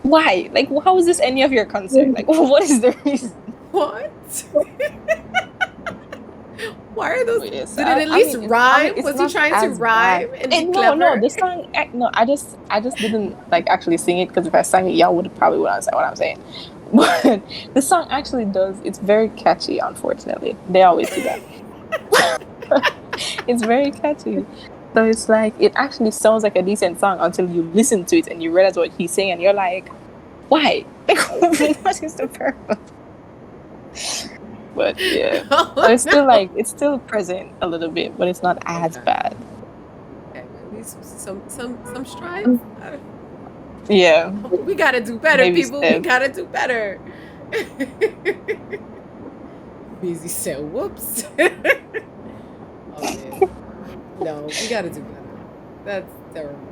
why? Like, how is this any of your concern? Like, what is the reason? What? Why are those? Yes, Did it at least rhyme? it's Was he not trying to as rhyme bad. and be No, clever? this song, no, I just didn't like actually sing it, because if I sang it, y'all would probably would understand what I'm saying. But the song actually does. It's very catchy. Unfortunately, they always do that. It's very catchy. So it's like, it actually sounds like a decent song until you listen to it and you realize what he's saying, and you're like, why? Like, what is the purpose? But yeah, so it's still like, it's still present a little bit, but it's not as bad. Okay, at least some strides. Yeah, We gotta do better, Baby people. step. We gotta do better. Beezy said, "Whoops." Oh man, no, we gotta do better. That's terrible.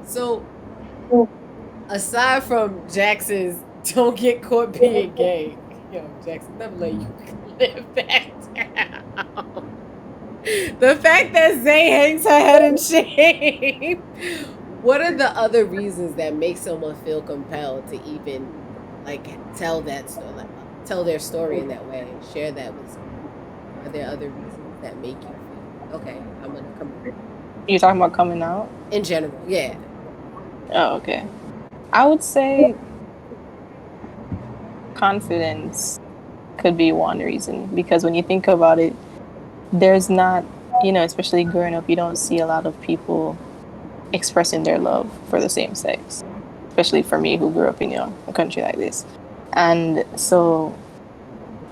So, aside from Jackson's "Don't get caught being gay," yo, Jackson, never let you live back down. The fact that Zay hangs her head in shame. What are the other reasons that make someone feel compelled to even like tell that story, like, tell their story in that way and share that with someone? Are there other reasons that make you feel okay? I'm gonna come you're talking about coming out. in general, yeah. Oh, okay. I would say confidence could be one reason, because when you think about it, there's not, you know, especially growing up, you don't see a lot of people expressing their love for the same sex, especially for me who grew up in, you know, a country like this. And so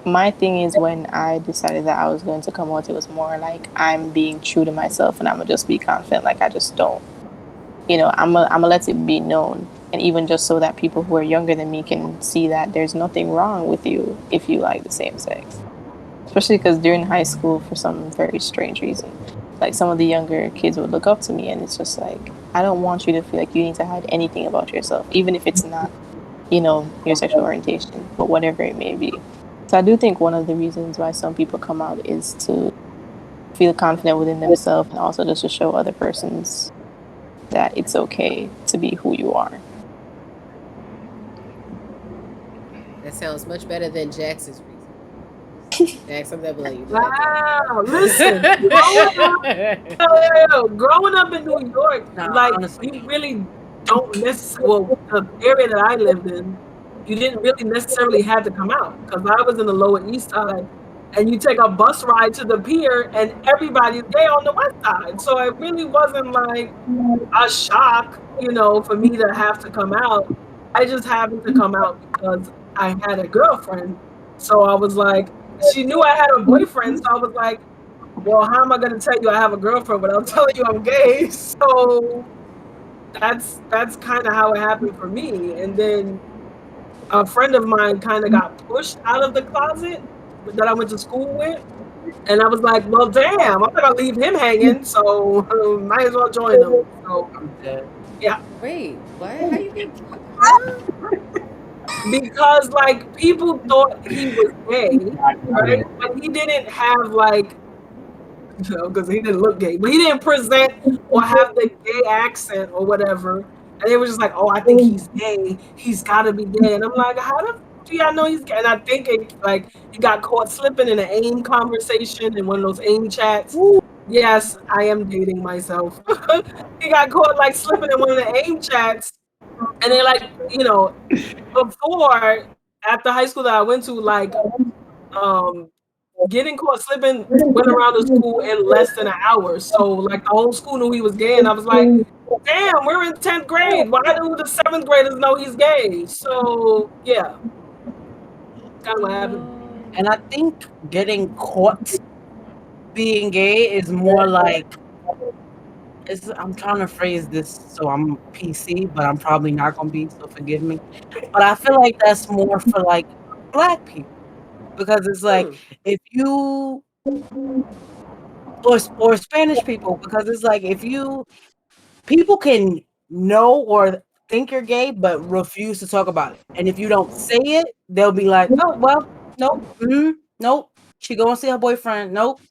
my thing is, when I decided that I was going to come out, it was more like, I'm being true to myself and I'm gonna just be confident. Like, I just don't, you know, I'm gonna let it be known. And even just so that people who are younger than me can see that there's nothing wrong with you if you like the same sex. Especially because during high school, for some very strange reason, like, some of the younger kids would look up to me, and it's just like, I don't want you to feel like you need to hide anything about yourself, even if it's not, you know, your sexual orientation, but whatever it may be. So I do think one of the reasons why some people come out is to feel confident within themselves, and also just to show other persons that it's okay to be who you are. That sounds much better than Jackson's reason. Jackson, never let you. Wow, listen, growing up in New York, like, you really don't necessarily, well, the area that I lived in, you didn't really necessarily have to come out, because I was in the Lower East Side, and you take a bus ride to the pier and everybody's gay on the West Side. So it really wasn't like a shock, you know, for me to have to come out. I just happened to come out because I had a girlfriend. So I was like, she knew I had a boyfriend, so I was like, well, how am I gonna tell you I have a girlfriend without telling you I'm gay? So that's kind of how it happened for me. And then a friend of mine kind of got pushed out of the closet that I went to school with, and I was like, well, damn, I'm not gonna leave him hanging, so might as well join him. So yeah. Wait, what? How you get? Because, like, people thought he was gay, right? But he didn't have, like, you know, because he didn't look gay, but he didn't present or have the gay accent or whatever. And they were just like, oh, I think he's gay. He's got to be gay. And I'm like, how the do y'all know he's gay? And I think like, he got caught slipping in an AIM conversation in one of those AIM chats. Yes, I am dating myself. He got caught, like, slipping in one of the AIM chats. And then, like, you know, before, at the high school that I went to, like, getting caught slipping went around the school in less than an hour. So, like, the whole school knew he was gay, and I was like, damn, we're in 10th grade. Why do the 7th graders know he's gay? So, yeah. Kind of what happened. And I think getting caught being gay is more like, I'm trying to phrase this so I'm PC, but I'm probably not going to be, so forgive me. But I feel like that's more for, like, Black people. Because it's like, if you, or Spanish people, because it's like, people can know or think you're gay, but refuse to talk about it. And if you don't say it, they'll be like, oh, well, nope, nope, She going to see her boyfriend. Nope.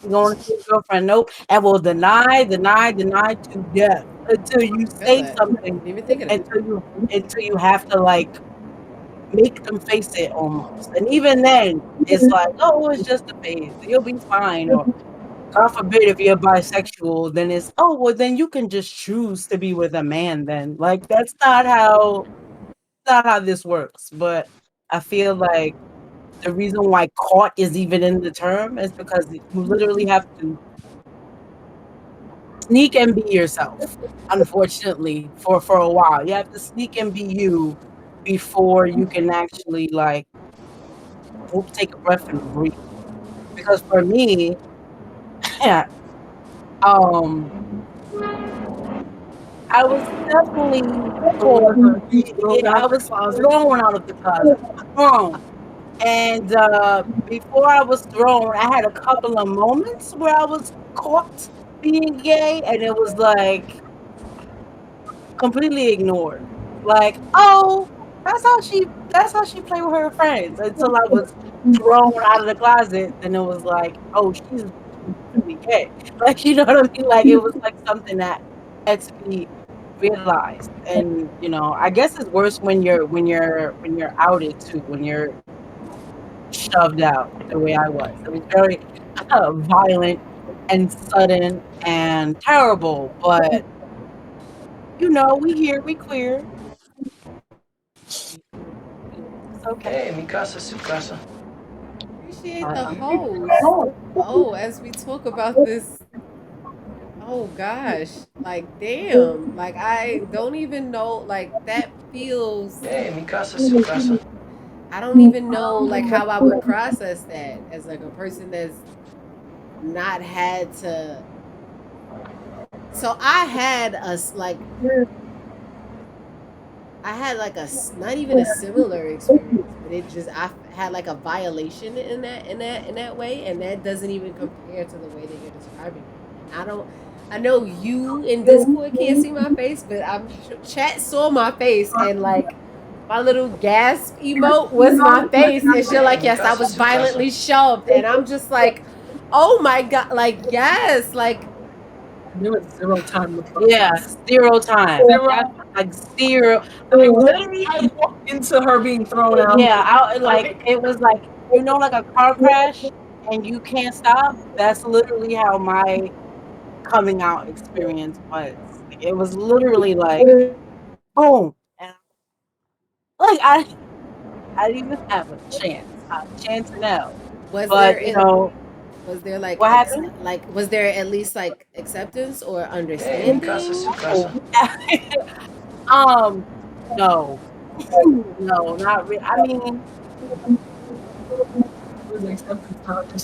She going to see her girlfriend. Nope. And will deny to death until you say something. Didn't even think of that. Until you have to like make them face it almost. And even then, it's like, oh, it's just a phase. You'll be fine. Or God forbid if you're bisexual, then it's, oh, well, then you can just choose to be with a man then. Like, that's not how this works. But I feel like the reason why caught is even in the term is because you literally have to sneak and be yourself, unfortunately, for a while. You have to sneak and be you before you can actually, like, take a breath and breathe. Because for me, I was definitely I was thrown out of the closet. And before I was thrown, I had a couple of moments where I was caught being gay, and it was like completely ignored. Like, oh, that's how she played with her friends until I was thrown out of the closet. Then it was like, oh, she's really gay. Like, you know what I mean? Like, it was like something that had to be realized. And you know, I guess it's worse when you're outed too, when you're shoved out the way I was. It was very violent and sudden and terrible, but you know, we here, we queer. It's okay. Hey, mi casa, su casa. Appreciate the host. Oh, as we talk about this. Oh gosh, like damn, like I don't even know, like that feels. Hey, mi casa, su casa. I don't even know like how I would process that as like a person that's not had to. So I had like a not even a similar experience, but it just I had like a violation in that way, and that doesn't even compare to the way that you're describing it. I know you in Discord can't see my face, but chat saw my face, and like my little gasp emote was my face, and she's like, yes, I was violently shoved, and I'm just like, oh my god, like yes, like. There was 0 time. Yeah, 0 time. Like 0. Like, literally, I walked into her being thrown out. Yeah, it was like, you know, like a car crash and you can't stop. That's literally how my coming out experience was. It was literally like, boom, and like I didn't even have a chance now. Was there like what happened? Like, was there at least like acceptance or understanding? No, not really. I mean,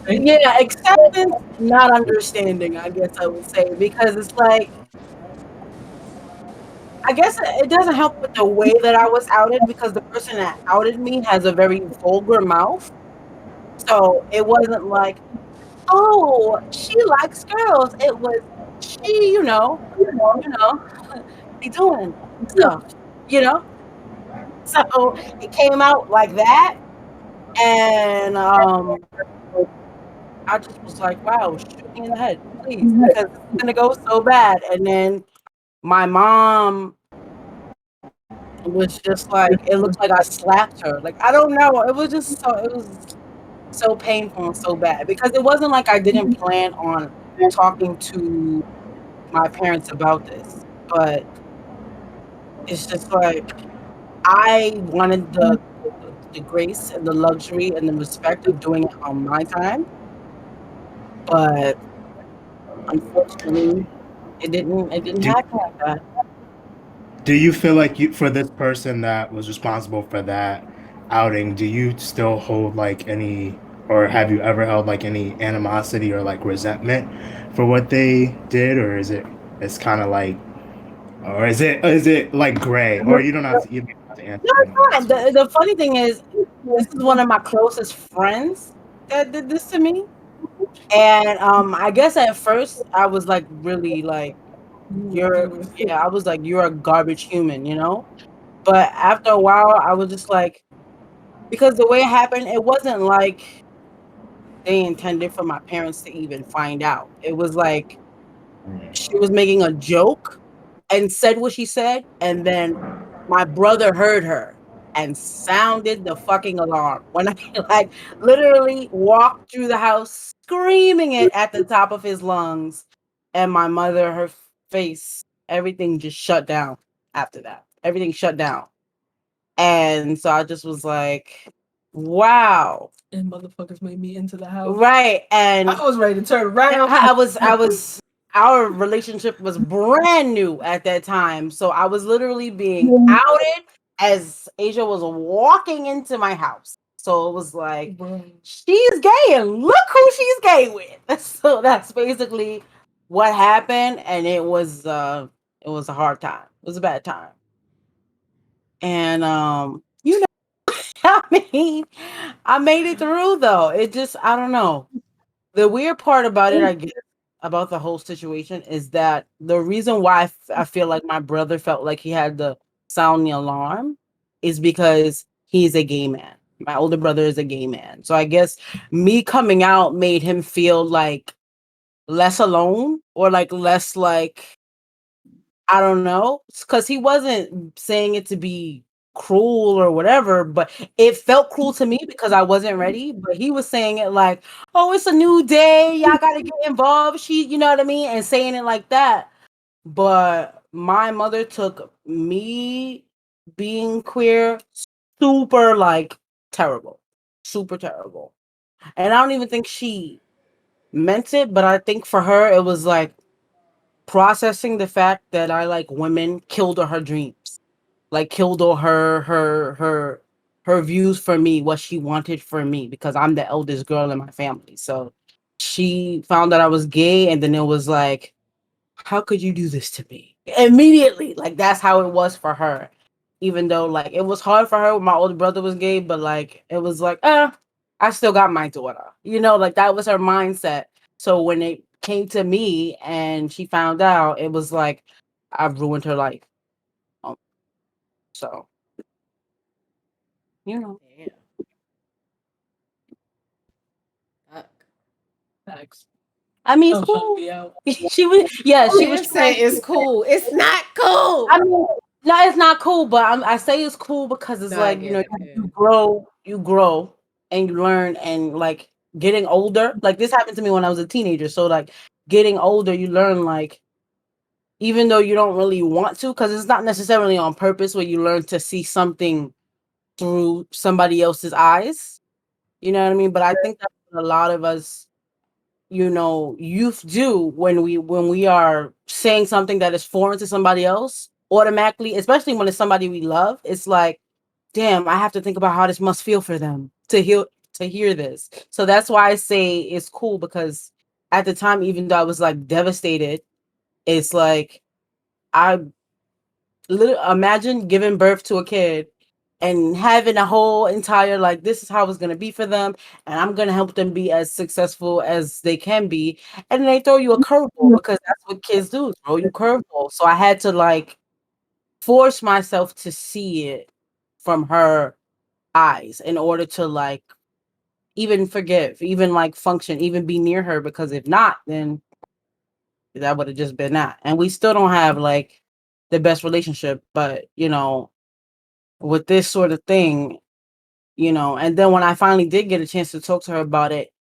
yeah, acceptance, not understanding. I guess I would say, because it's like, I guess it doesn't help with the way that I was outed, because the person that outed me has a very vulgar mouth. So it wasn't like, oh, she likes girls. It was she, you know, be doing stuff, you know. So it came out like that, and I just was like, wow, shoot me in the head, please, because it's gonna go so bad. And then my mom was just like, it looked like I slapped her. Like, I don't know. It was so painful and so bad, because it wasn't like I didn't plan on talking to my parents about this, but it's just like I wanted the grace and the luxury and the respect of doing it on my time, but unfortunately it didn't happen like that. Do you feel like for this person that was responsible for that outing, do you still hold like any, or have you ever held like any animosity or like resentment for what they did, or is it's kind of like, or is it like gray, or you don't have to even have to answer? No, it's not. The funny thing is, this is one of my closest friends that did this to me, and I guess at first I was like really like, I was like, you're a garbage human, you know. But after a while, I was just like, because the way it happened, it wasn't like they intended for my parents to even find out. It was like she was making a joke and said what she said, and then my brother heard her and sounded the fucking alarm when I like literally walked through the house screaming it at the top of his lungs, and my mother, her face, everything just shut down after that. Everything shut down. And so I just was like, wow. And motherfuckers made me into the house. Right. And I was ready to turn around. I was our relationship was brand new at that time. So I was literally being outed as Asia was walking into my house. So it was like, she's gay and look who she's gay with. So that's basically what happened. And it was a hard time. It was a bad time. And you know, I mean, I made it through though. It just, I don't know. The weird part about it, I guess, about the whole situation is that the reason why I feel like my brother felt like he had to sound the alarm is because he's a gay man. My older brother is a gay man. So I guess me coming out made him feel like less alone or like less like, I don't know, because he wasn't saying it to be cruel or whatever, but it felt cruel to me because I wasn't ready. But he was saying it like, oh, it's a new day, y'all gotta get involved. You know what I mean? And saying it like that. But my mother took me being queer super like terrible. Super terrible. And I don't even think she meant it, but I think for her it was like processing the fact that I like women killed all her dreams, like killed all her views for me, what she wanted for me, because I'm the eldest girl in my family. So she found that I was gay, and then it was like, how could you do this to me? Immediately, like that's how it was for her. Even though like it was hard for her when my older brother was gay, but like it was like, I still got my daughter. You know, like that was her mindset. So when it came to me and she found out, it was like I've ruined her life. So, you know. Thanks. I mean, it's cool. She was, yeah, she was saying it's cool. It's not cool. I mean, no, it's not cool, but I say it's cool because it's like, you know, you grow and you learn, and like getting older, like this happened to me when I was a teenager. So like getting older, you learn like, even though you don't really want to, because it's not necessarily on purpose, where you learn to see something through somebody else's eyes. You know what I mean? But I think that a lot of us, you know, youth do when we are saying something that is foreign to somebody else, automatically, especially when it's somebody we love, it's like, damn, I have to think about how this must feel for them to hear this. So that's why I say it's cool, because at the time, even though I was like devastated, it's like I imagine giving birth to a kid and having a whole entire like, this is how it's going to be for them, and I'm going to help them be as successful as they can be, and they throw you a curveball, because that's what kids do, throw you curveball. So I had to like force myself to see it from her eyes in order to like even forgive, even like function, even be near her, because if not, then that would have just been that. And we still don't have like the best relationship, but you know, with this sort of thing, you know. And then when I finally did get a chance to talk to her about it,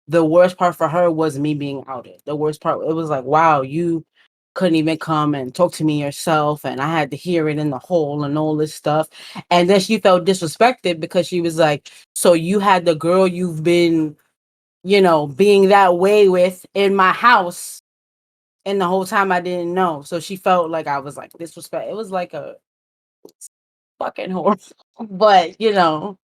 the worst part for her was me being outed. The worst part, it was like, wow, you couldn't even come and talk to me yourself, and I had to hear it in the hole and all this stuff. And then she felt disrespected because she was like, so you had the girl you've been, you know, being that way with in my house, and the whole time I didn't know. So she felt like I was like disrespect. It was like a fucking horrible. But you know,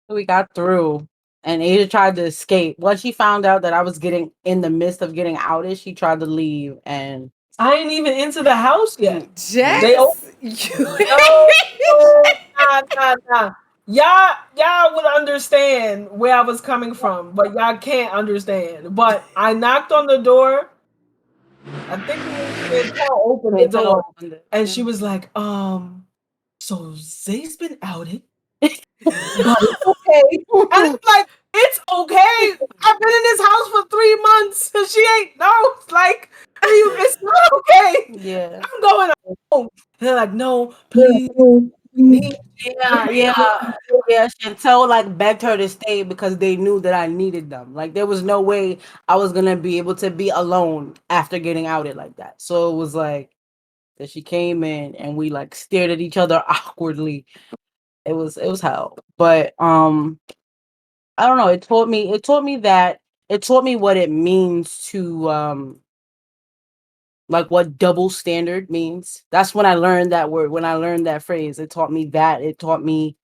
we got through, and Ada tried to escape. Once she found out that I was getting in the midst of getting outed, she tried to leave, and I ain't even into the house yet. Jax, nah. Y'all would understand where I was coming from, but y'all can't understand. But I knocked on the door. I think it opened the door, and she was like, so Zay's been outed. But it's okay. And I'm like, it's okay. I've like, no, please. Yeah. Chantel like begged her to stay because they knew that I needed them. Like there was no way I was gonna be able to be alone after getting outed like that. So it was like that she came in and we like stared at each other awkwardly. It was hell. But I don't know. It taught me what it means to like what double standard means. That's when I learned that word. When I learned that phrase, it taught me that. It taught me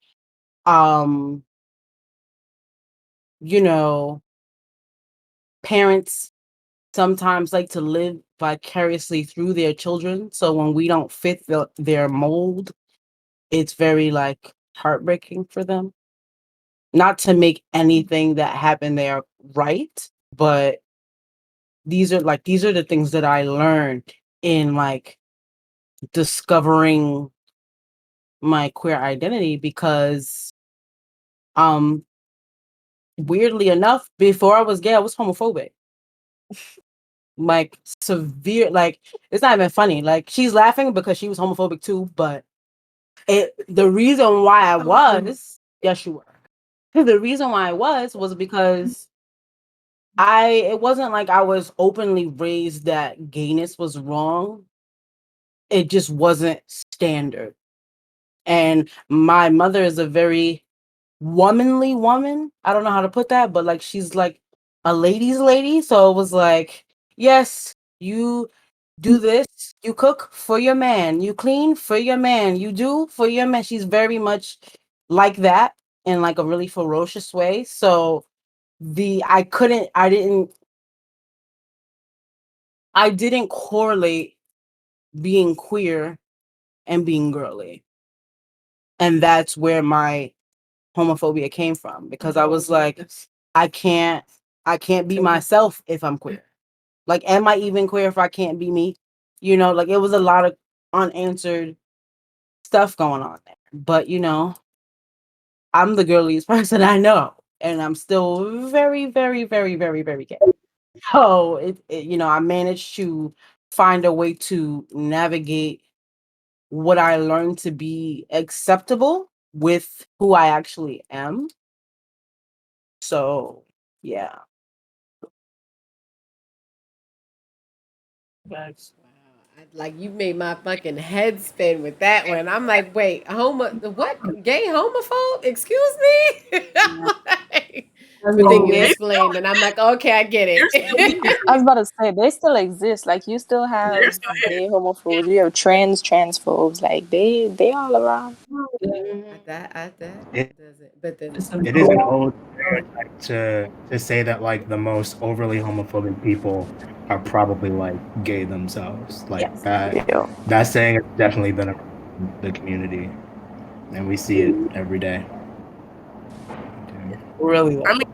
you know, parents sometimes like to live vicariously through their children. So when we don't fit their mold, it's very like heartbreaking for them. Not to make anything that happened there right, but these are the things that I learned in like discovering my queer identity because weirdly enough, before I was gay, I was homophobic. Like severe, like it's not even funny. Like she's laughing because she was homophobic too, but the reason why I was, yes, you were. The reason why I was because it wasn't like I was openly raised that gayness was wrong. It just wasn't standard. And my mother is a very womanly woman. I don't know how to put that, but like she's like a ladies' lady. So it was like, yes, you do this, you cook for your man, you clean for your man, you do for your man. She's very much like that in like a really ferocious way. So I didn't correlate being queer and being girly. And that's where my homophobia came from because I was like, I can't be myself if I'm queer. Like, am I even queer if I can't be me? You know, like it was a lot of unanswered stuff going on there. But you know, I'm the girliest person I know, and I'm still very, very, very, very, very gay. So you know, I managed to find a way to navigate what I learned to be acceptable with who I actually am. So yeah. Wow. Like you made my fucking head spin with that one. I'm like, wait, what? Gay homophobe? Excuse me? Like, but then you explained, and I'm like, okay, I get it. I was about to say they still exist. Like you still have gay homophobes, you have transphobes. Like they all around. But then It is an old stereotype to say that like the most overly homophobic people are probably like gay themselves. Like that saying has definitely been around the community, and we see it every day. Really, I mean,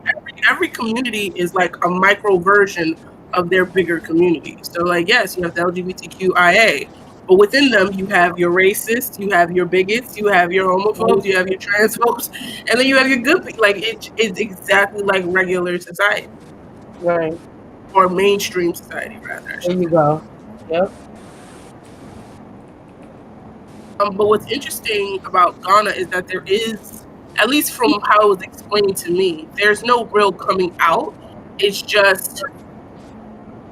every community is like a micro version of their bigger community. So, like, yes, you have the LGBTQIA, but within them, you have your racists, you have your bigots, you have your homophobes, you have your transphobes, and then you have your good people. Like, it's exactly like regular society, right? Or mainstream society, rather. There you go. Yep. But what's interesting about Ghana is that there is, at least from how it was explained to me, there's no real coming out. It's just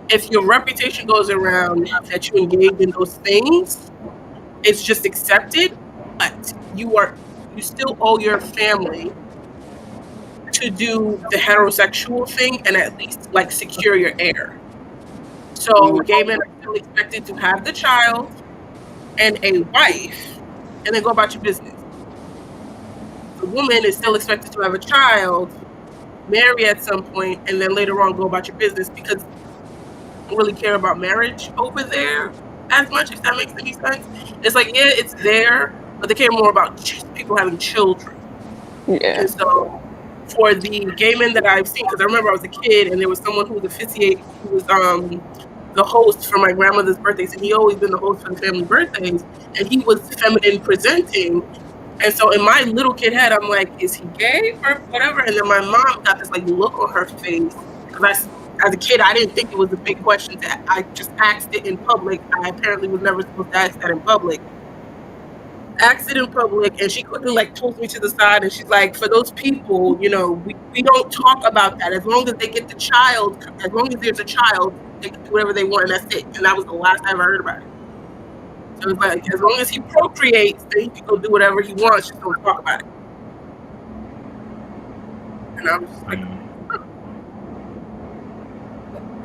if your reputation goes around that you engage in those things, it's just accepted. But you still owe your family to do the heterosexual thing and at least like secure your heir. So gay men are still expected to have the child and a wife, and then go about your business. The woman is still expected to have a child, marry at some point, and then later on go about your business because they don't really care about marriage over there as much, if that makes any sense. It's like, yeah, it's there, but they care more about people having children. Yeah. And so for the gay men that I've seen, because I remember I was a kid and there was someone who was officiating, who was the host for my grandmother's birthdays, and he always been the host for the family birthdays, and he was feminine presenting. And so in my little kid head, I'm like, is he gay or whatever? And then my mom got this like look on her face, because as a kid, I didn't think it was a big question. I just asked it in public. I apparently was never supposed to ask that in public. asked it in public, and she quickly like pulls me to the side, and she's like, "For those people, you know, we don't talk about that. As long as they get the child, as long as there's a child, they can do whatever they want, and that's it." And that was the last I ever heard about it. So it's like, as long as he procreates, then he can go do whatever he wants. Just don't talk about it. And I'm just like,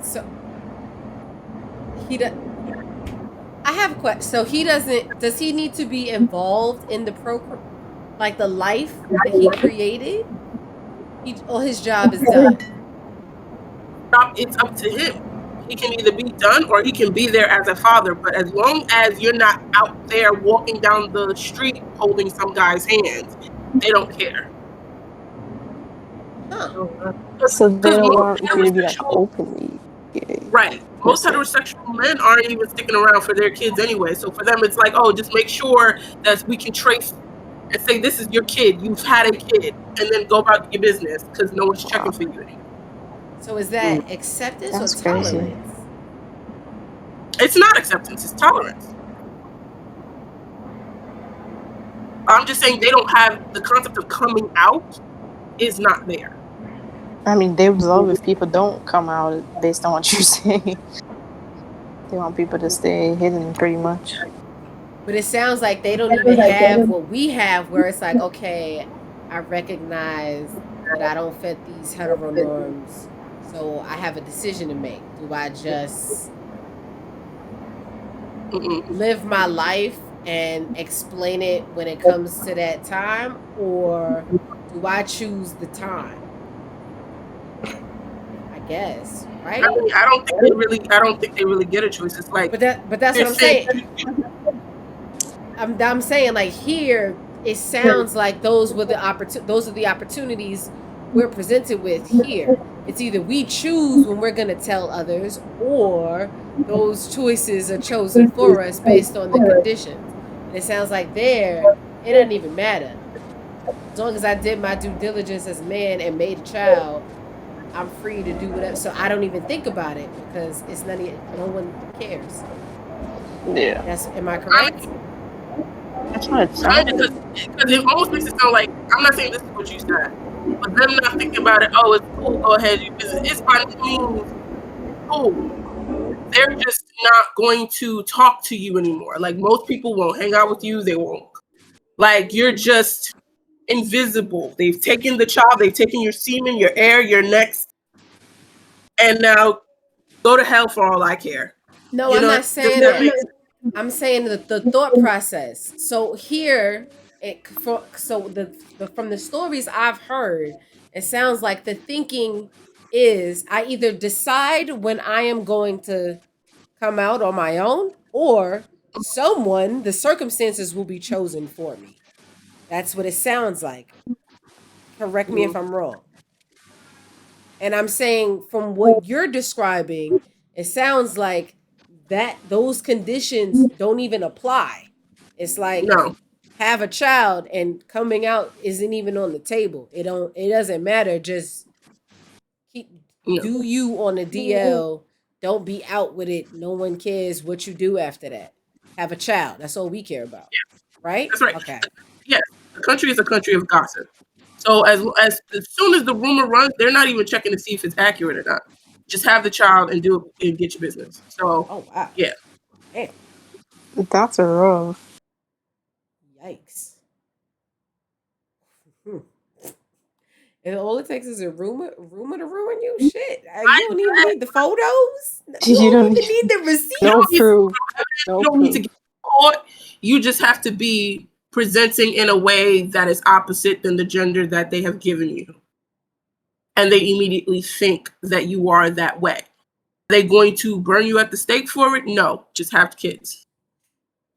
so I have a question. So does he need to be involved in the like the life that he created? Or his job is done? It's up to him. He can either be done or he can be there as a father. But as long as you're not out there walking down the street holding some guy's hands, they don't care. Huh. So they don't want you to be like openly gay. Right. Most heterosexual men aren't even sticking around for their kids anyway. So for them, it's like, oh, just make sure that we can trace and say, this is your kid. You've had a kid. And then go about your business because no one's checking for you anymore. So is that acceptance That's or crazy. tolerance? It's not acceptance. It's tolerance. I'm just saying they don't have the concept of coming out is not there. I mean, they would love if people don't come out based on what you're saying. They want people to stay hidden, pretty much. But it sounds like they don't even have what we have, where it's like, okay, I recognize that I don't fit these hetero norms, so I have a decision to make. Do I just live my life and explain it when it comes to that time, or do I choose the time? I guess, right? I mean, I don't think they really get a choice. It's like, but that's what I'm saying. I'm saying, like, here it sounds like those are the opportunities we're presented with here. It's either we choose when we're gonna tell others, or those choices are chosen for us based on the conditions. And it sounds like there, it doesn't even matter. As long as I did my due diligence as a man and made a child, I'm free to do whatever. So I don't even think about it because it's no one cares. Yeah. Am I correct? That's what it sounds because it almost makes it sound like, I'm not saying this is what you said, but them not thinking about it, oh, it's cool, go ahead, you business. It's by no means cool. They're just not going to talk to you anymore. Like, most people won't hang out with you, they won't. Like, you're just invisible. They've taken the child, they've taken your semen, your air, your next, and now go to hell for all I care. No, I'm not saying that. I'm saying the thought process. So here, from the stories I've heard, it sounds like the thinking is I either decide when I am going to come out on my own, or the circumstances will be chosen for me. That's what it sounds like. Correct me if I'm wrong. And I'm saying from what you're describing, it sounds like that those conditions don't even apply. It's like, have a child and coming out isn't even on the table. It doesn't matter. Just do you on the DL. Don't be out with it. No one cares what you do after that. Have a child. That's all we care about. Yeah. Right? That's right. Okay. Yes. The country is a country of gossip. So as soon as the rumor runs, they're not even checking to see if it's accurate or not. Just have the child and do it and get your business. So, yeah. Damn. That's a rough. Yikes. And all it takes is a rumor to ruin you? Shit. You don't even need the photos. You don't even need the receipts. No proof. You don't need to get caught. You just have to be presenting in a way that is opposite than the gender that they have given you. And they immediately think that you are that way. Are they going to burn you at the stake for it? No, just have kids.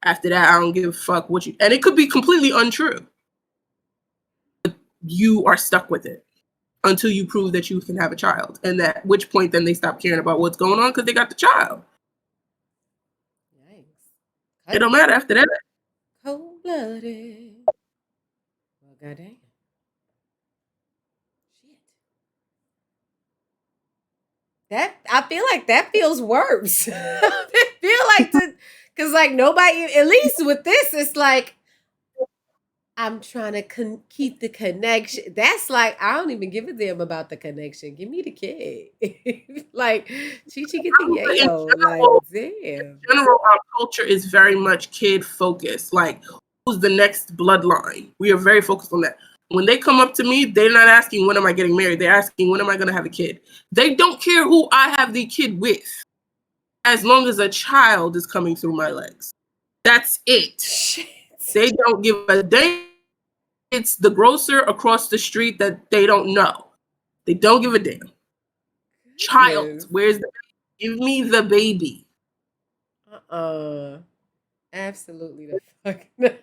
After that, I don't give a fuck what you... And it could be completely untrue. But you are stuck with it until you prove that you can have a child. And at which point then they stop caring about what's going on because they got the child. Yikes. It don't matter after that. Cold-blooded. Well, goddamn. I feel like that feels worse. I feel like because like nobody, at least with this, it's like I'm trying to keep the connection. That's like, I don't even give a damn about the connection. Give me the kid. Like, Chi-Chi get the yayo. Like, damn. In general, our culture is very much kid focused. Like, who's the next bloodline? We are very focused on that. When they come up to me, they're not asking, when am I getting married? They're asking, when am I going to have a kid? They don't care who I have the kid with, as long as a child is coming through my legs. That's it. Shit. They don't give a damn. It's the grocer across the street that they don't know. They don't give a damn. Child, yes. Where's the baby? Give me the baby. Absolutely the fuck not.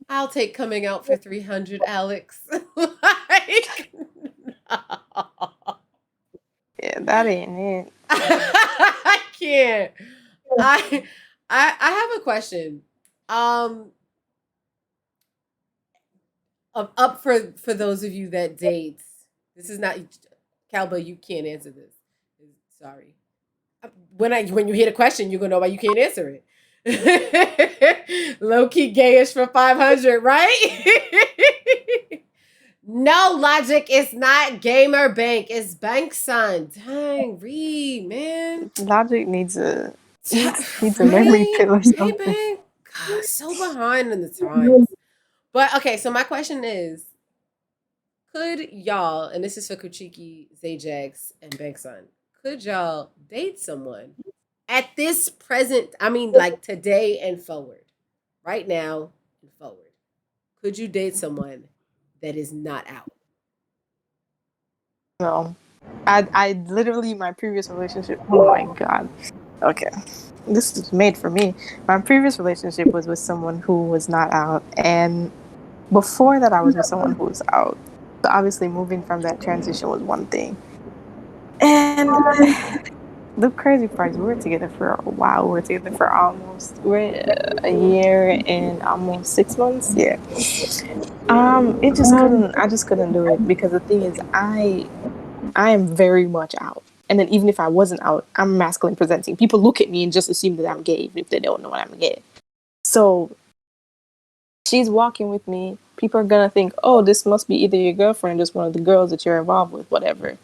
I'll take coming out for 300, Alex. Like, no. Yeah, that ain't it. I can't. I have a question. Up for those of you that date. This is not Calba. You can't answer this. Sorry. When you hear the question, you're gonna know why you can't answer it. Low key gayish for 500, right? No, Logic. It's not Gamer Bank. It's Bank Son. Dang, read, man. Logic needs a memory pill or something. Hey, God, so behind in the times. But okay, so my question is, could y'all, and this is for Kuchiki, Zajax, and Bankson, could y'all date someone at this present, I mean like today and forward, right now and forward? Could you date someone that is not out? No. I literally, my previous relationship, oh my God. Okay. This is made for me. My previous relationship was with someone who was not out, and before that I was with someone who was out. So obviously moving from that transition was one thing. And the crazy part is we were together for a while. We were together for we're a year and almost 6 months. Yeah. I just couldn't do it, because the thing is I am very much out. And then even if I wasn't out, I'm masculine presenting. People look at me and just assume that I'm gay, even if they don't know I'm gay. So she's walking with me. People are going to think, oh, this must be either your girlfriend or just one of the girls that you're involved with, whatever.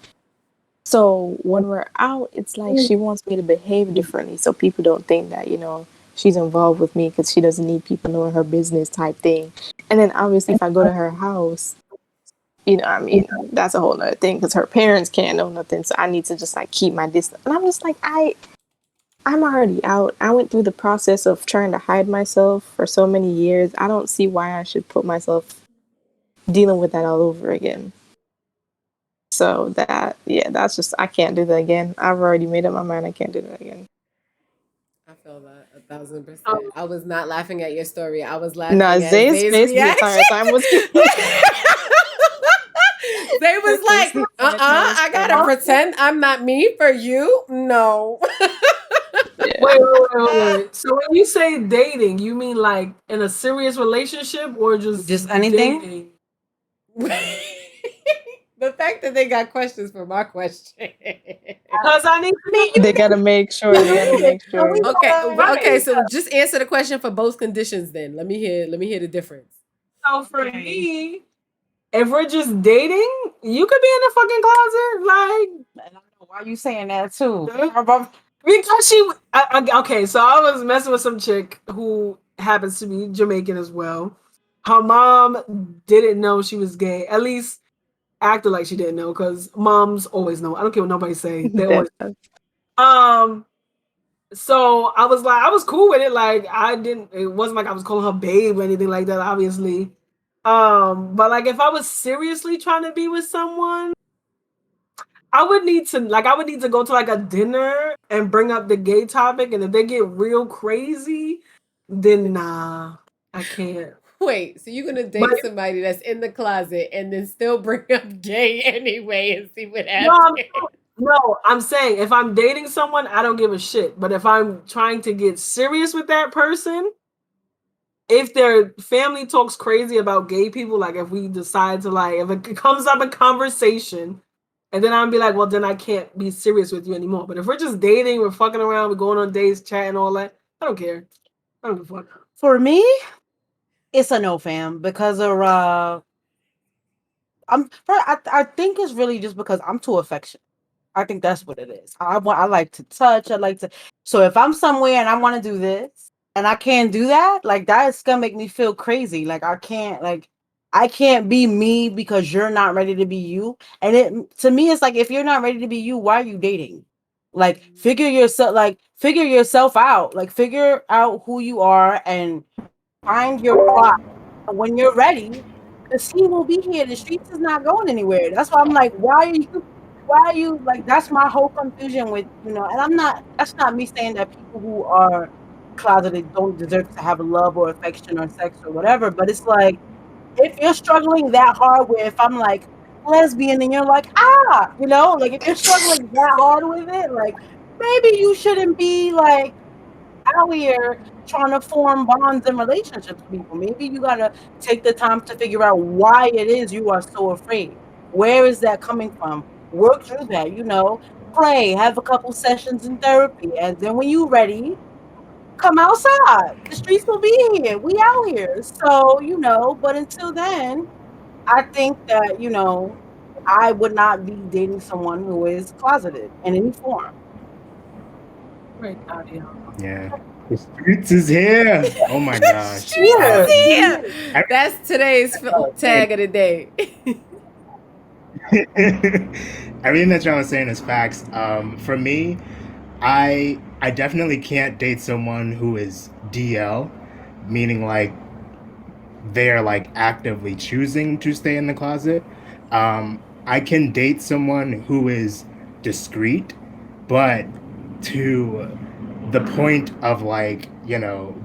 So when we're out, it's like she wants me to behave differently so people don't think that, she's involved with me because she doesn't need people knowing her business type thing. And then obviously if I go to her house, that's a whole other thing, because her parents can't know nothing. So I need to just like keep my distance. And I'm just like, I'm already out. I went through the process of trying to hide myself for so many years. I don't see why I should put myself dealing with that all over again. So that's just, I can't do that again. I've already made up my mind. I can't do that again. I feel that 1,000%. I was not laughing at your story. I was laughing at Zay's face the entire time was Zay was like, I gotta pretend I'm not me for you? No. Yeah. Wait. So when you say dating, you mean like in a serious relationship or just anything? The fact that they got questions for my question. Because I need to They gotta make sure. Okay, so just answer the question for both conditions then. Let me hear the difference. So for me, if we're just dating, you could be in the fucking closet. Like, I don't know why you saying that too. Because okay, so I was messing with some chick who happens to be Jamaican as well. Her mom didn't know she was gay. At least acted like she didn't know, because moms always know. I don't care what nobody say. They always so I was cool with it. Like it wasn't like I was calling her babe or anything like that, obviously. But like if I was seriously trying to be with someone, I would need to go to like a dinner and bring up the gay topic, and if they get real crazy, then nah, I can't. Wait, so you're gonna date somebody that's in the closet and then still bring up gay anyway and see what happens? No, I'm saying if I'm dating someone, I don't give a shit. But if I'm trying to get serious with that person, if their family talks crazy about gay people, like if we decide to if it comes up in conversation, and then I'll be like, well, then I can't be serious with you anymore. But if we're just dating, we're fucking around, we're going on dates, chatting, all that, I don't care. I don't give a fuck. For me, it's a no, fam, because of I think it's really just because I'm too affectionate. I think that's what it is. I like to touch. I like to. So if I'm somewhere and I want to do this and I can't do that, like that's gonna make me feel crazy. Like I can't be me because you're not ready to be you. And to me, it's like if you're not ready to be you, why are you dating? Like figure yourself out. Like figure out who you are and find your plot. When you're ready, the scene will be here. The streets is not going anywhere. That's why I'm like, why are you like, that's my whole confusion with, and that's not me saying that people who are closeted don't deserve to have love or affection or sex or whatever, but it's like, if you're struggling that hard where if I'm like lesbian and you're like, like if you're struggling that hard with it, like maybe you shouldn't be like out here trying to form bonds and relationships with people. Maybe you gotta take the time to figure out why it is you are so afraid. Where is that coming from? Work through that, pray, have a couple sessions in therapy, and then when you're ready, come outside. The streets will be here. We out here. So, but until then, I think that, I would not be dating someone who is closeted in any form. Right, Nadia. Yeah. The streets is here. Oh my gosh. Streets is here. That's today's tag of the day. Everything that John was saying is facts. For me, I definitely can't date someone who is DL, meaning like they're like actively choosing to stay in the closet. I can date someone who is discreet, but to the point of like,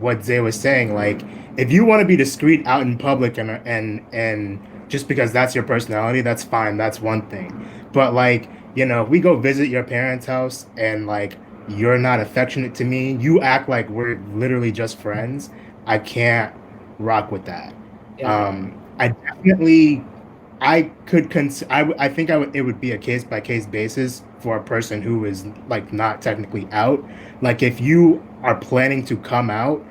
what Zay was saying, like if you want to be discreet out in public and just because that's your personality, that's fine. That's one thing. But like, if we go visit your parents' house and like you're not affectionate to me, you act like we're literally just friends, I can't rock with that. Yeah. I think it would be a case by case basis for a person who is like not technically out. Like if you are planning to come out,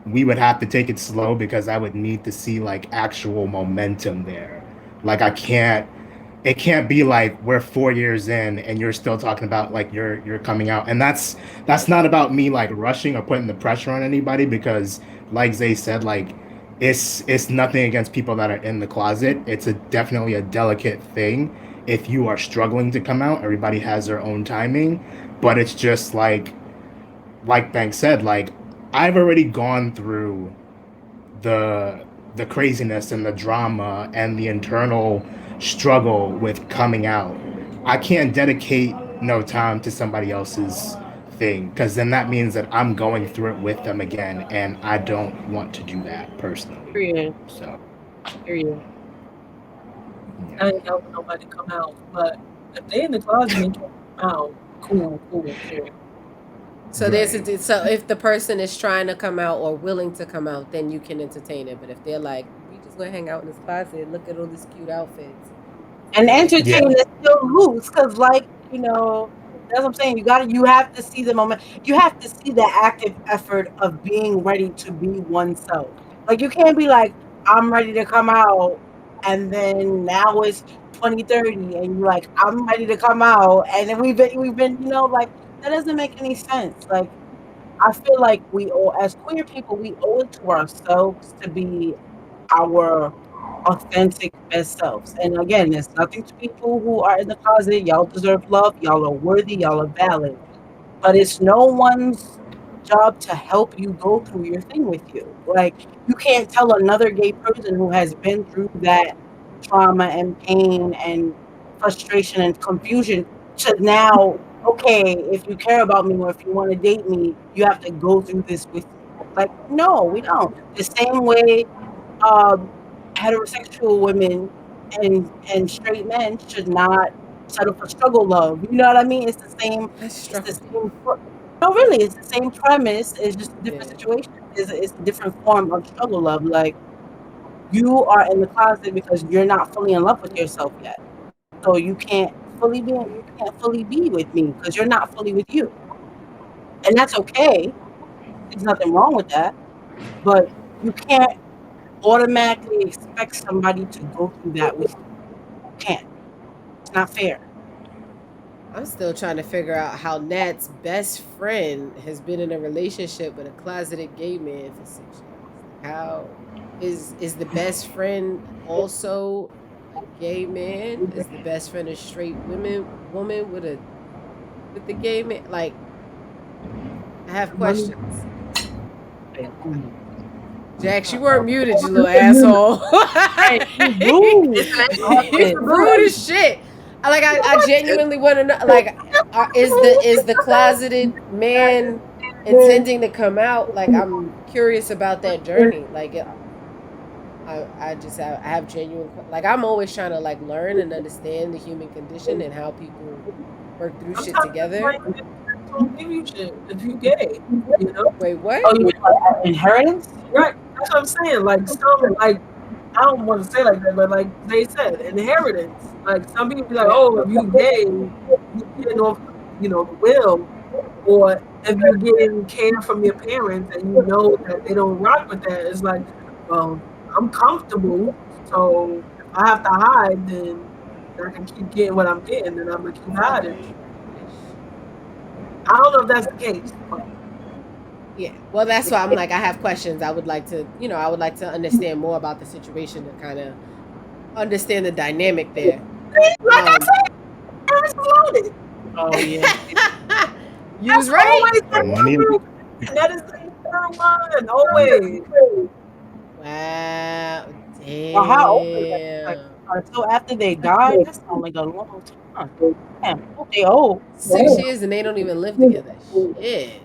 we would have to take it slow because I would need to see like actual momentum there. Like it can't be like we're 4 years in and you're still talking about like you're coming out. And that's not about me like rushing or putting the pressure on anybody, because like Zay said, like it's nothing against people that are in the closet. It's definitely a delicate thing. If you are struggling to come out, everybody has their own timing, but it's just like Bank said, like I've already gone through the craziness and the drama and the internal struggle with coming out. I can't dedicate no time to somebody else's thing, because then that means that I'm going through it with them again, and I don't want to do that personally. Period. So, Period. I ain't helping nobody come out, but if they in the closet and can't come out, cool. So so if the person is trying to come out or willing to come out, then you can entertain it. But if they're like, we just gonna hang out in this closet, look at all these cute outfits, and entertain is still loose, because like that's what I'm saying. You have to see the moment. You have to see the active effort of being ready to be oneself. Like you can't be like, I'm ready to come out, and then now it's 2030, and you're like, I'm ready to come out, and then we've been like, that doesn't make any sense. Like I feel like we owe, as queer people, we owe it to ourselves to be our authentic best selves. And again, there's nothing to people who are in the closet. Y'all deserve love. Y'all are worthy. Y'all are valid. But it's no one's job to help you go through your thing with you. Like you can't tell another gay person who has been through that trauma and pain and frustration and confusion to now, okay, if you care about me or if you want to date me, you have to go through this with me. Like, no, we don't. The same way heterosexual women and straight men should not settle for struggle love. You know what I mean? It's the same. No, really, it's the same premise. It's just a different situation. It's a different form of struggle love. Like you are in the closet because you're not fully in love with yourself yet, so you can't fully be with me because you're not fully with you, and that's okay. There's nothing wrong with that, but you can't automatically expect somebody to go through that with you. You can't. It's not fair. I'm still trying to figure out how Nat's best friend has been in a relationship with a closeted gay man for 6 years. How is the best friend also a gay man? Is the best friend a straight woman with the gay man? Like, I have questions. Jax, you weren't muted, you little asshole. You rude as shit. I genuinely want to know. Like, is the closeted man intending to come out? Like, I'm curious about that journey. Like, I have genuine. Like, I'm always trying to like learn and understand the human condition and how people work through shit together. Don't give you shit if you gay, you know? Wait, what? Oh, you mean like inheritance? Right. That's what I'm saying. Like, like, I don't want to say like that, but like they said, inheritance. Like, some people be like, oh, if you gay, you get off, the will, or if you're getting care from your parents and you know that they don't rock with that, it's like, well, I'm comfortable, so if I have to hide, then I can keep getting what I'm getting, and I'm gonna keep hiding. I don't know if that's the case. But yeah, well, that's why I'm like, I have questions. I would like to, understand more about the situation to kind of understand the dynamic there. Like I said, it's loaded. Oh yeah. You was right. That is the third one. Always. Wow. Damn. Well, how old is that? Like, until after they died? That's not like a long time. Damn, they old. 6 years and they don't even live together. Shit.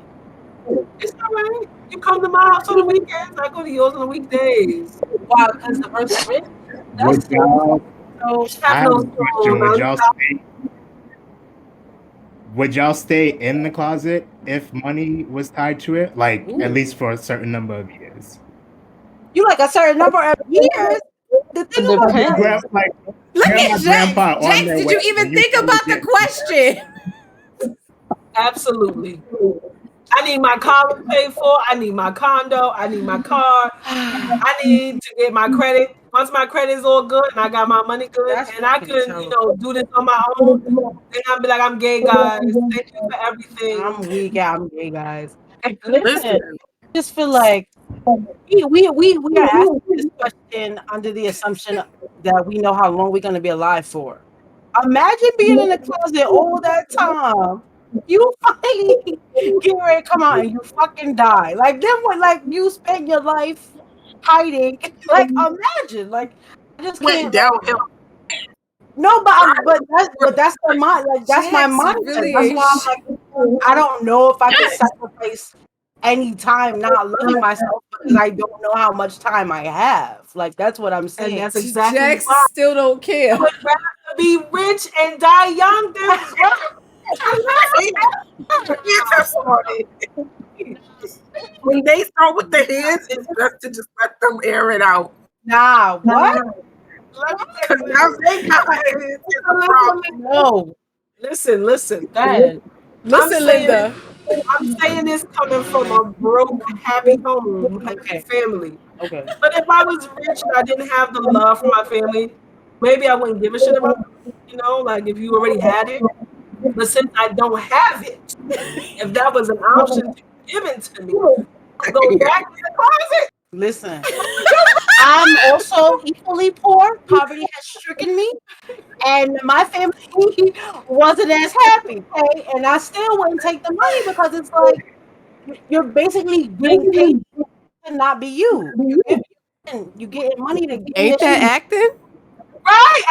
It's all right. You come to my house on the weekends. I go to yours on the weekdays. Why? Because the person rich? That's would y'all stay in the closet if money was tied to it? Like, at least for a certain number of years. You like a certain number of years? The thing about that, look at Jax. Jax, did you even think about the question? Absolutely. I need my college paid for. I need my condo. I need my car. I need to get my credit. Once my credit is all good and I got my money good, and I can, do this on my own, then I'll be like, I'm gay, guys. Thank you for everything. I'm weak. I'm gay, guys. Listen, I just feel like we are asking this question under the assumption that we know how long we're going to be alive for. Imagine being in the closet all that time. You finally get ready to come out and you fucking die. Like, then what? Like, you spend your life hiding. Like, imagine. Like, I just went can't. downhill. No, but that's the mind. Like, that's my mindset. Really That's why I'm like, I don't know if I can sacrifice any time not loving myself because I don't know how much time I have. Like, that's what I'm saying. And that's exactly Jax why. still don't care. I would rather be rich and die young than when they start with the hands, it's best to just let them air it out. Nah, what? Because now they got it's a problem. No. Listen. Dad. Listen, Linda. I'm saying this coming from a broke, happy home, happy family. Okay. But if I was rich and I didn't have the love for my family, maybe I wouldn't give a shit about it, like if you already had it. But since I don't have it, if that was an option given to me, I go back to the closet. Listen, I'm also equally poor. Poverty has stricken me, and my family wasn't as happy. Okay, and I still wouldn't take the money because it's like you're basically getting paid to not be you. You getting money to get. Ain't that acting? Right.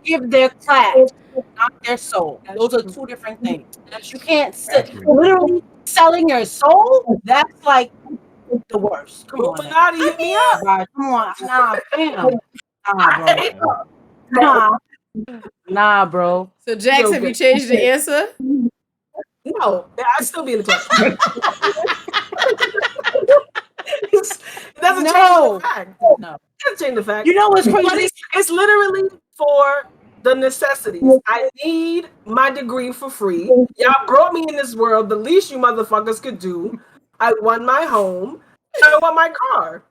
Give their class, not their soul. Those are two different things. You can't literally selling your soul. That's like the worst. Come on, Illuminati, hit me up. come on, nah, bro. So, Jax, have you changed the answer? No, I still be in the closet. It doesn't change the fact. No. It doesn't change the fact. You know what's crazy? But it's literally for the necessities. I need my degree for free. Y'all brought me in this world. The least you motherfuckers could do. I won my home. I want my car.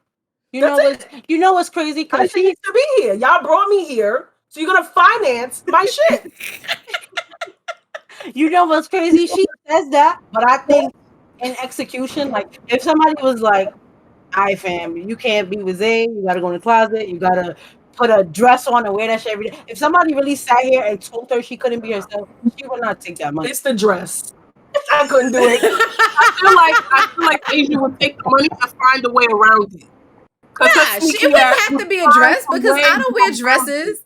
You know what's crazy? I Because need to be here. Y'all brought me here, so you're gonna finance my shit. You know what's crazy? She says that, but I think in execution, like if somebody was like, "I fam, you can't be with Zay. You gotta go in the closet. You gotta put a dress on and wear that shit every day." If somebody really sat here and told her she couldn't be herself, she would not take that money. It's the dress. I couldn't do it. I feel like Asia would take the money to find a way around it. Nah, it wouldn't have to be a dress because I don't wear dresses.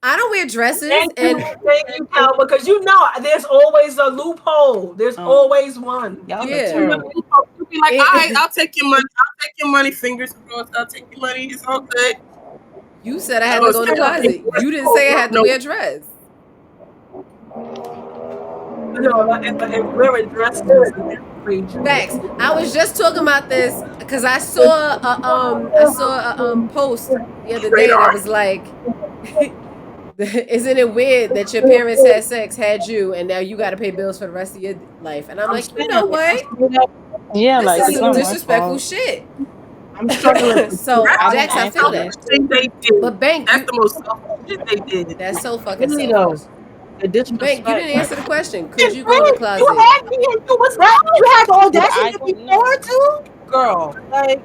I don't wear dresses. Thank you, Cal, because you know there's always a loophole. There's always one. Yeah. You'll be like, all right, I'll take your money. I'll take your money. Fingers crossed. I'll take your money. It's all good. You said I had to go in the closet. You didn't say I had to wear a dress. No, and wearing dresses. Facts. I was just talking about this because I saw a post the other day that was like, "Isn't it weird that your parents had sex, had you, and now you got to pay bills for the rest of your life?" And I'm like, you know what? Yeah, This like is it's some not my disrespectful fault. shit. I'm struggling. So, Jax, I feel that. They did. But Bank, That's the most selfish shit they did. that's so fucking Really selfish. though, the disrespect. Bank, you didn't answer the question. Could you go in the closet? You had me and you was right. You had the audacity to I be don't know. there too, girl. Like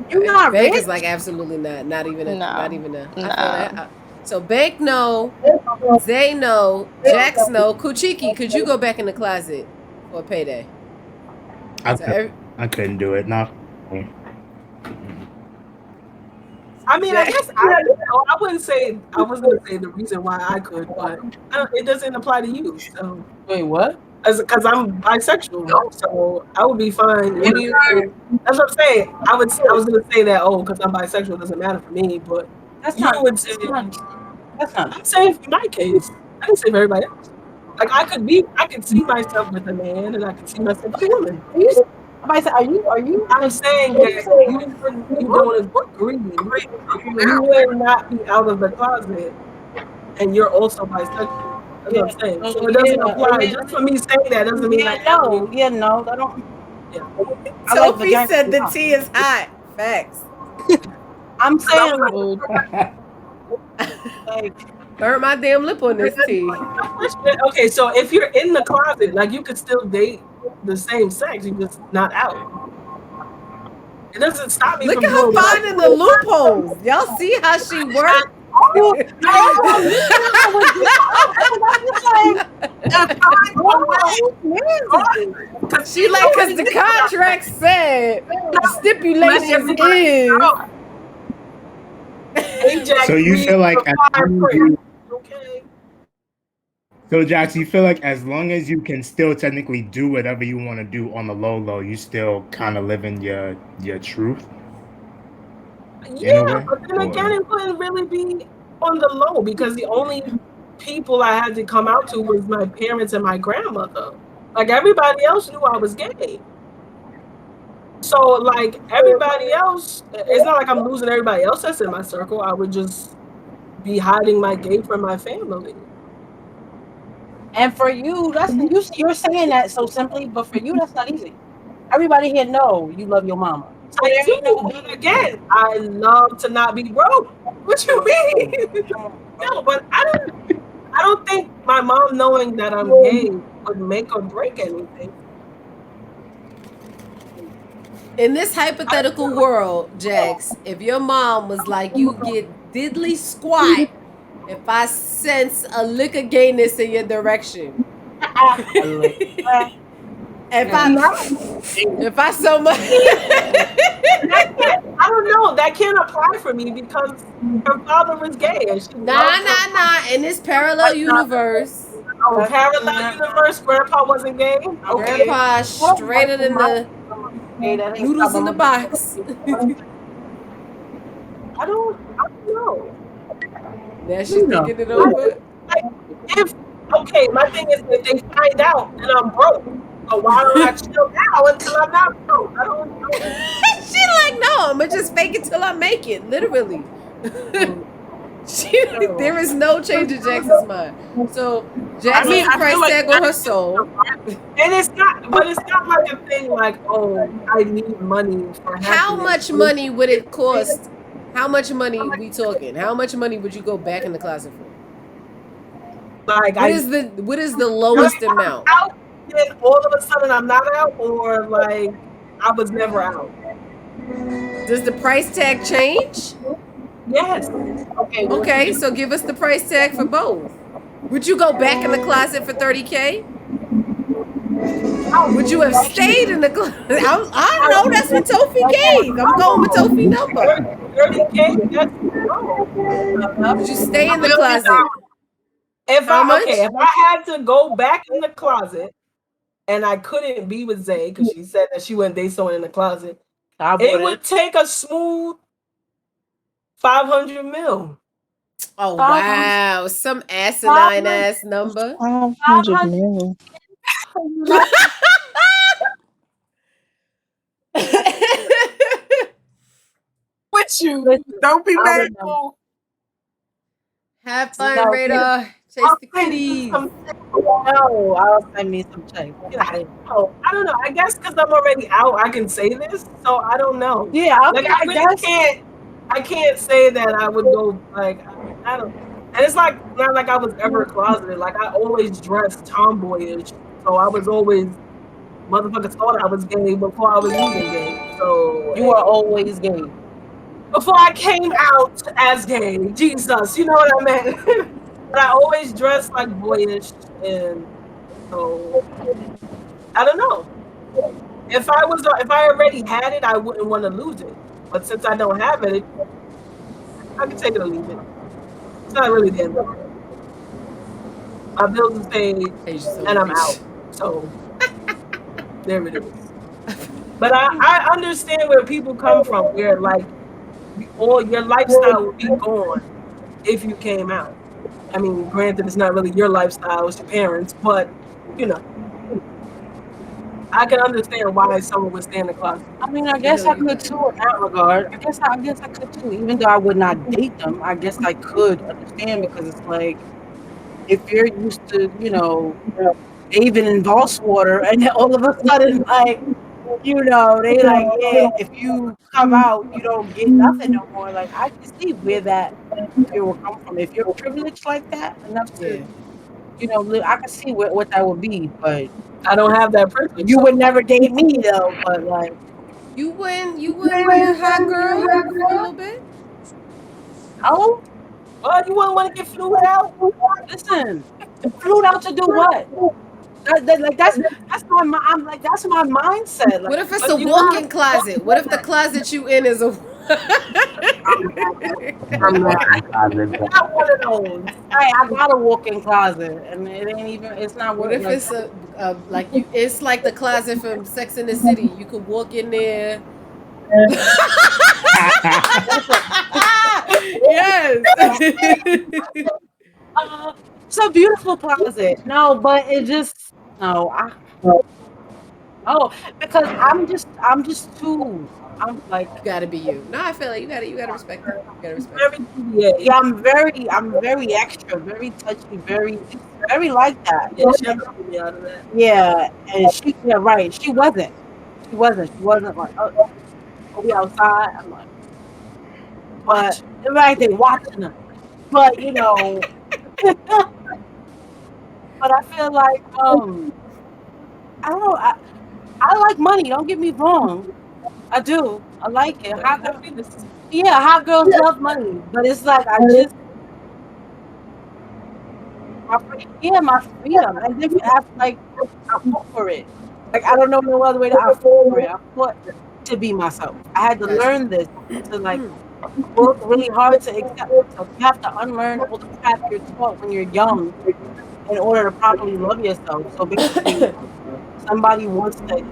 you're not Bank rich. is like absolutely not. Not even a. No. Not even a. I feel No. that. So Bank no, Zay no, Jax no, Kuchiki, could you go back in the closet for a payday? So I couldn't do it. No. I mean, I guess I wouldn't say I was gonna say the reason why I could, but it doesn't apply to you. So Wait, what? because I'm bisexual, so I would be fine. That's what I'm saying. I was gonna say that because I'm bisexual doesn't matter for me, but That's you not. would say That's not. I'm saying for my case, I didn't say for everybody else. Like I could see myself with a man, and I could see myself with a woman. Are you? I'm saying that you don't agree. You will not be out of the closet, and you're also bisexual. That's what I'm saying. So it doesn't apply. Just for me saying that doesn't mean Yeah, no. Yeah, no. I don't. I like Sophie vagina said the too. tea is hot. Facts. I'm saying like Burn my damn lip on this tea. Okay, so if you're in the closet, like you could still date the same sex, you're just not out. It doesn't stop me Look from at her doing what I finding the loopholes. Y'all see how she works? She like, because the contract said the stipulation is. So you feel like as long as you, Okay. so Jax, you feel like as long as you can still technically do whatever you want to do on the low, you still kind of live in your truth. Yeah, but then again, it wouldn't really be on the low because the only people I had to come out to was my parents and my grandmother. Like everybody else knew I was gay. So like everybody else, it's not like I'm losing everybody else that's in my circle. I would just be hiding my gay from my family. and for you, you're saying that so simply, but for you that's not easy. Everybody here know you love your mama. I do, but again, I love to not be broke. What you mean? No, but I don't think my mom knowing that I'm gay would make or break anything. In this hypothetical world, Jax, if your mom was like, you get diddly squat if I sense a lick of gayness in your direction. If I so much I don't know. That can't apply for me because her father was gay. And she Nah. In this parallel universe. Oh, parallel universe, Grandpa wasn't gay? Okay. Grandpa straighter than the noodles in the box. I don't know. Now she's thinking it over. Like, my thing is if they find out that I'm broke, so why don't I chill now until I'm not broke? I don't know. She like, no, I'ma just fake it till I make it, literally. There is no change in Jackson's mind. So Jackson's the price tag on her soul. And it's not like a thing like, oh, I need money for happiness. How much money would it cost? How much money we talking? How much money would you go back in the closet for? Like, what is the lowest amount? Out, and all of a sudden I'm not out, or like I was never out. Does the price tag change? Yes. Okay, so give us the price tag for both. Would you go back in the closet for $30K? Would you have stayed in the closet? I don't know. That's what Tofi gave. I'm going with Tofi number. 30K. Would you stay in the closet? If I had to go back in the closet and I couldn't be with Zay because she said that she wouldn't date someone in the closet, it would take a smooth 500 mil. Oh wow, some asinine ass number. 500 million. With you, don't be mad. Have fun, Radar. Chase the kitties. No, I'll send me some checks. Oh, I don't know. I guess because I'm already out, I can say this. So I don't know. Yeah, like I really can't. I can't say that I would go like I don't. And it's like not like I was ever closeted. Like I always dressed tomboyish, so I was always motherfuckers thought I was gay before I was even gay. So you were always gay before I came out as gay. Jesus, you know what I meant. But I always dressed like boyish, and so I don't know. If I already had it, I wouldn't want to lose it. But since I don't have it, I can take it or leave it. It's not really the end of it. My bills are paid, and I'm out. So there it is. But I understand where people come from, where like all your lifestyle would be gone if you came out. I mean, granted, it's not really your lifestyle; it's your parents. But you know, I can understand why someone would stay in the closet. I mean, I guess I could too in that regard. I guess I could too. Even though I would not date them, I guess I could understand because it's like if you're used to, you know, bathing in Voss water, and then all of a sudden, like, you know, they like, yeah, if you come out, you don't get nothing no more. Like, I can see where that it will come from. If you're privileged like that enough to, you know, live, I can see what that would be, but. I don't have that privilege. You would never date me though, but like you wouldn't be a hot girl for a little bit. Oh, well, you wouldn't want to get flued out. Listen, flued out to do what? That's my I'm like that's my mindset. Like, what if it's a walk-in closet? What if the closet you in is a I'm not one of those. Hey, I got a walk-in closet, and it ain't even. It's not. What if it's like you? It's like the closet from Sex and the City. You could walk in there. Yes. It's a beautiful closet. No, but it just no. Because I'm just too. I'm like, you gotta be you. No, I feel like you gotta respect it. You gotta respect it. Yeah, I'm very extra, very touchy, very like that. Yeah, and right. She wasn't like, oh, we outside. I'm like, but like they watching them. But you know, but I feel like I don't know. I like money. Don't get me wrong. I do. I like it. Hot girls love money, but it's like I just my freedom. And then I fought for it. Like I don't know no other way to I fought for it. I fought to be myself. I had to learn this to like work really hard to accept myself. You have to unlearn all the crap you're taught when you're young in order to properly love yourself. So basically, somebody wants to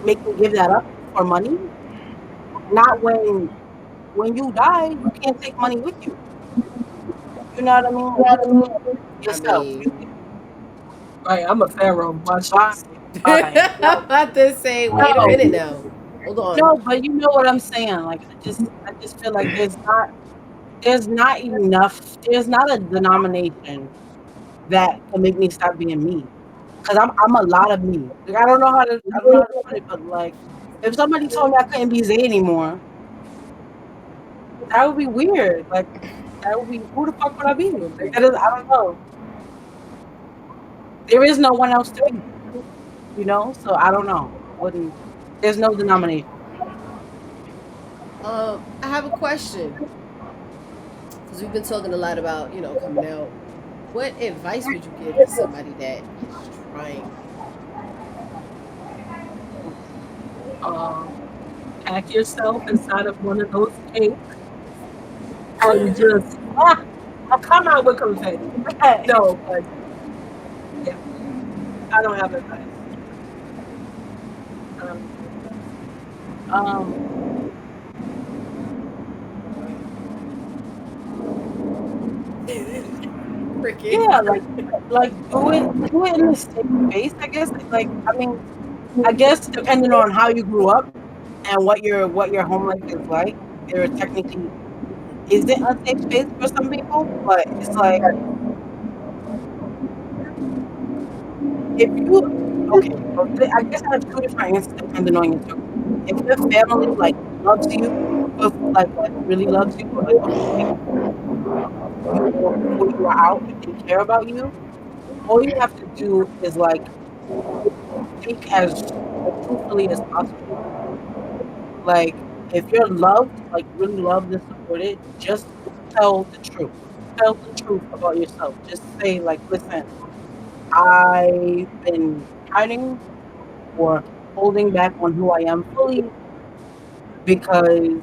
make you give that up for money. Not when you die, you can't take money with you. You know what I mean? Yourself. Right, I'm a pharaoh. Watch I'm about to say, wait a minute now. Hold on. No, but you know what I'm saying. Like I just feel like there's there's not enough. There's not a denomination that can make me stop being me. Cause I'm a lot of me. Like I don't know how to put it, but like if somebody told me I couldn't be Zay anymore, that would be weird. Like that would be who the fuck would I be? Like, I don't know. There is no one else to be, you know. So I don't know. There's no denomination. I have a question because we've been talking a lot about coming out. What advice would you give to somebody that is trying? Pack yourself inside of one of those cakes and just I'll come out with confetti. No, but yeah, I don't have advice. Yeah, like do it in the same space, I guess. Like I mean, I guess depending on how you grew up and what your home life is like, there technically isn't a safe space for some people, but it's like if you I guess I have two different answers depending on your circle. If your family like loves you, like really loves you, or like before you are out, if they care about you, all you have to do is like speak as truthfully as possible. Like if you're loved, like really loved and supported, just tell the truth. Tell the truth about yourself. Just say like, listen, I've been hiding or holding back on who I am fully because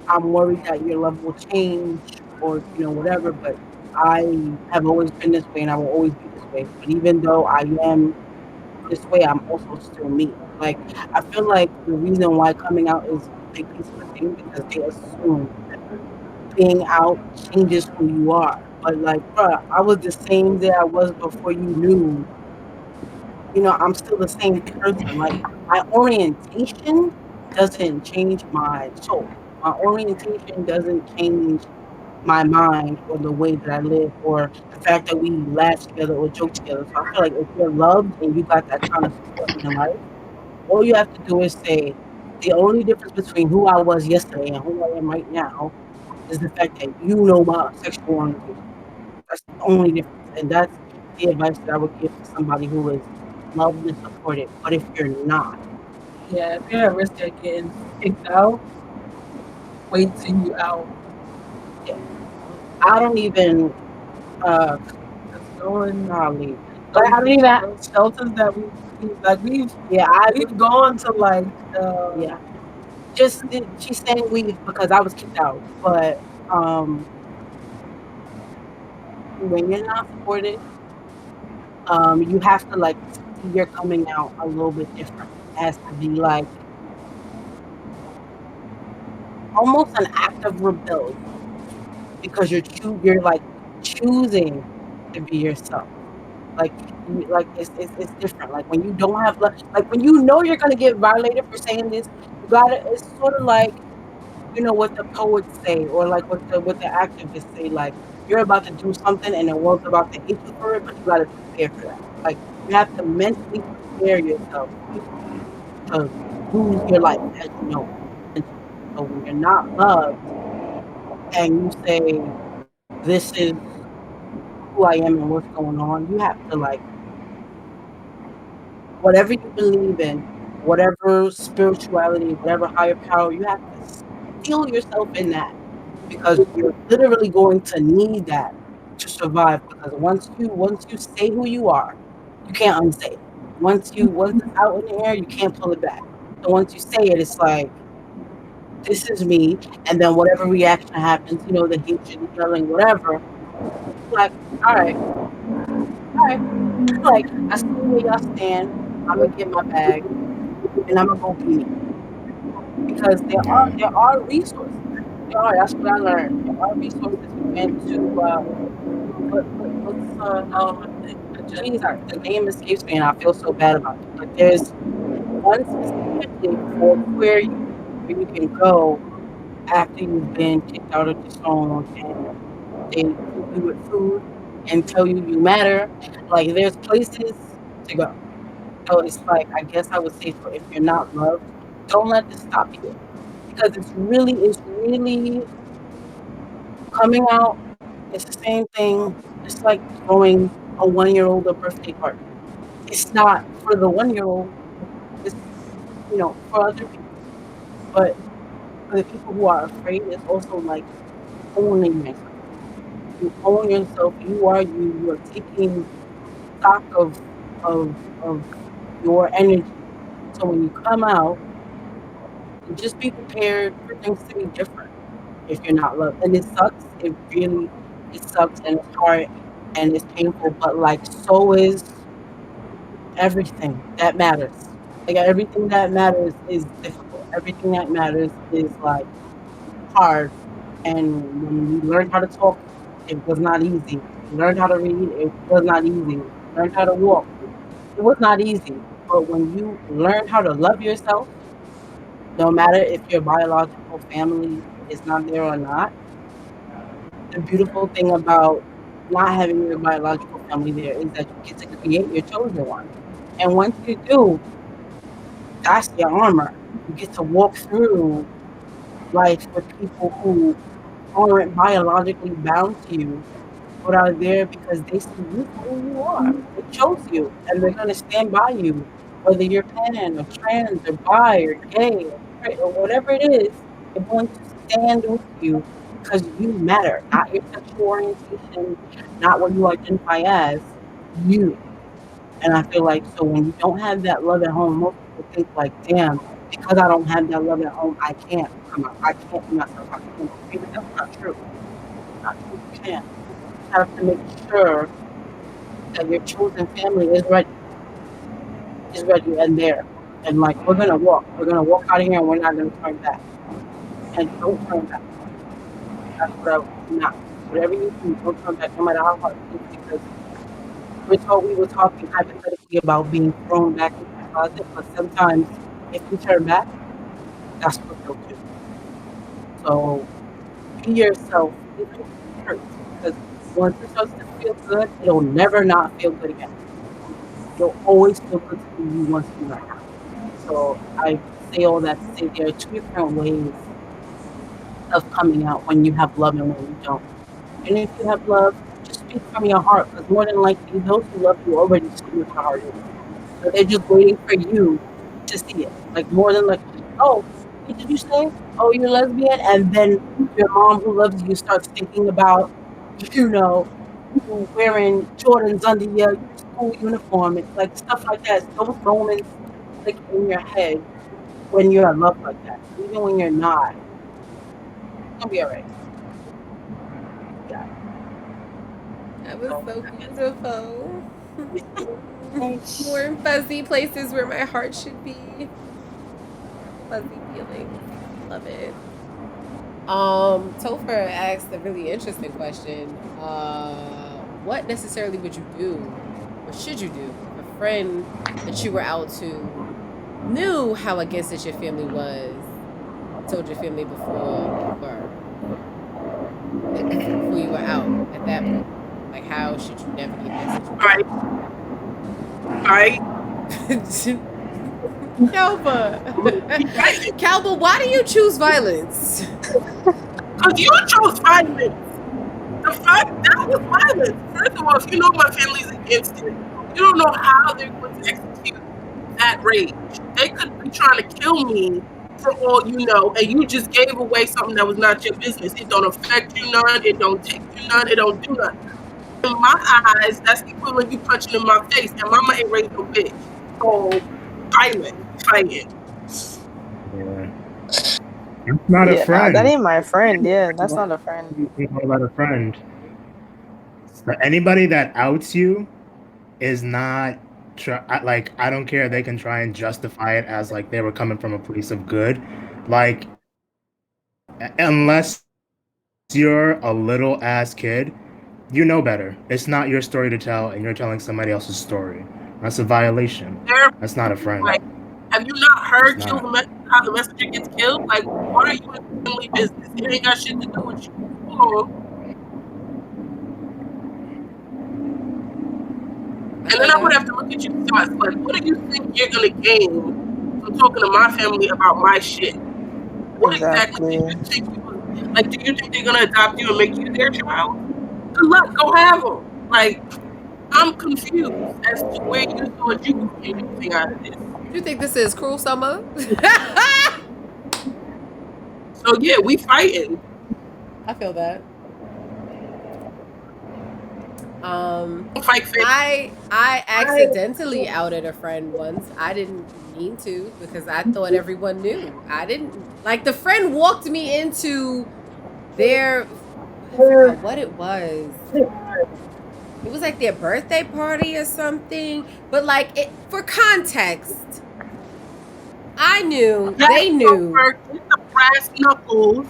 I'm worried that your love will change or whatever, but I have always been this way and I will always be this way. But even though I am this way, I'm also still me. Like I feel like the reason why coming out is a big piece of the thing because they assume that being out changes who you are. But like, bruh, I was the same that I was before you knew. I'm still the same person. Like my orientation doesn't change my soul. My orientation doesn't change my mind or the way that I live or the fact that we laugh together or joke together. So I feel like if you're loved and you got that kind of support in your life, all you have to do is say the only difference between who I was yesterday and who I am right now is the fact that you know my sexual orientation. That's the only difference. And that's the advice that I would give to somebody who is loved and supported. But if you're not, yeah, if you're at risk of getting kicked out, wait till you out. Yeah. I don't even going leave. Like I don't even have shelters that we've gone to like yeah. Just she's saying leave because I was kicked out. But when you're not supported, you have to like see you're coming out a little bit different. It has to be like almost an act of rebellion because you're like choosing to be yourself. Like it's different. Like when you don't have like when you know you're gonna get violated for saying this, you gotta. It's sort of like what the poets say or like what the activists say. Like you're about to do something and the world's about to hate you for it, but you gotta prepare for that. Like you have to mentally prepare yourself to lose your life, as you know. So when you're not loved and you say this is who I am and what's going on, you have to like whatever you believe in, whatever spirituality, whatever higher power, you have to steel yourself in that because you're literally going to need that to survive. Because once you say who you are, you can't unsay it. Once it's out in the air, you can't pull it back. So once you say it, it's like this is me, and then whatever reaction happens, the hatred, the yelling, whatever. Like, all right, like I see where y'all stand. I'm gonna get my bag, and I'm gonna go be me. Because there are resources. That's what I learned. There are resources to the name escapes me, and I feel so bad about it. But there's one specifically for queer youth where you can go after you've been kicked out of your song and they feed you with food and tell you you matter. Like there's places to go. So it's like I guess I would say for if you're not loved, don't let this stop you. Because it's really coming out. It's the same thing. It's like throwing a 1-year-old a birthday party. It's not for the 1-year-old. It's for other people. But for the people who are afraid, it's also like owning yourself. You own yourself. You are you. You are taking stock of your energy. So when you come out, just be prepared for things to be different if you're not loved. And it sucks. It sucks and it's hard and it's painful. But like so is everything that matters. Like everything that matters is difficult. Everything that matters is like hard. And when you learn how to talk, it was not easy. You learned how to read, it was not easy. You learned how to walk, it was not easy. But when you learn how to love yourself, no matter if your biological family is not there or not, the beautiful thing about not having your biological family there is that you get to create your chosen one. And once you do, that's your armor. You get to walk through life with people who aren't biologically bound to you, but are there because they see you for who you are. They chose you, and they're going to stand by you, whether you're pan or trans or bi or gay or straight or whatever it is. They're going to stand with you because you matter, not your sexual orientation, not what you identify as, you. And I feel like so when you don't have that love at home, most people think like, damn, because I don't have that love at home, I can't come out. I can't be myself. I can't be. But that's not true. It's not true. You can't. You have to make sure that your chosen family is ready. And there. And like we're gonna walk out of here and we're not gonna turn back. And don't turn back. That's what I would not. Whatever you do, don't turn back no matter how hard it is, because we were talking hypothetically about being thrown back into the closet, but sometimes if you turn back, that's what they'll do. So be yourself, even if it hurts, because once it starts to feel good, it'll never not feel good again. You'll always feel good to you once you learn how. So I say all that to say there are two different ways of coming out when you have love and when you don't. And if you have love, just speak from your heart, because more than likely those who love you already see what your heart is. So they're just waiting for you to see it. Like more than like, oh, what did you say? Oh, you're lesbian? And then your mom who loves you starts thinking about, you wearing Jordans under your school uniform. It's like stuff like that. Those moments like in your head when you're in love like that. Even when you're not. It's gonna be alright. Yeah. That was so beautiful. Warm, fuzzy places where my heart should be. Fuzzy feelings. Love it. Topher asked a really interesting question. What necessarily would you do, or should you do, if a friend that you were out to knew how against it your family was, told your family before you were out at that point? Like, how should you navigate that situation? Right. Calba, why do you choose violence? Because you chose violence. The fact that was violence. First of all, if you know my family's against it, you don't know how they're going to execute that rage. They could be trying to kill me for all you know, and you just gave away something that was not your business. It don't affect you none. It don't take you none. It don't do nothing. In my eyes, that's the equivalent of you punching in my face, and mama ain't raised no bitch. So, violent, fighting. Yeah. That's not a friend. That ain't my friend. Yeah, that's not a friend. It's not about a friend. So anybody that outs you is not like, I don't care. They can try and justify it as like they were coming from a place of good. Like, unless you're a little ass kid, you know better. It's not your story to tell, and you're telling somebody else's story. That's a violation. That's not a friend. Like, have you not heard children? how the messenger gets killed. Like, why are you in family business? It ain't got shit to do with you. Hold on. And then I would have to look at you and say, like, what do you think you're gonna gain from talking to my family about my shit? What exactly do you think? Like, do you think they're gonna adopt you and make you their child? Good luck, go have them. Like, I'm confused as to where you thought you could get anything out of this. You think this is Cruel Summer? So yeah, we fighting. I feel that. Fight I accidentally outed a friend once. I didn't mean to because I thought everyone knew. I didn't like the friend walked me into their I forgot what it was. It was like their birthday party or something. But like it for context, I knew they knew. Get the brass knuckles,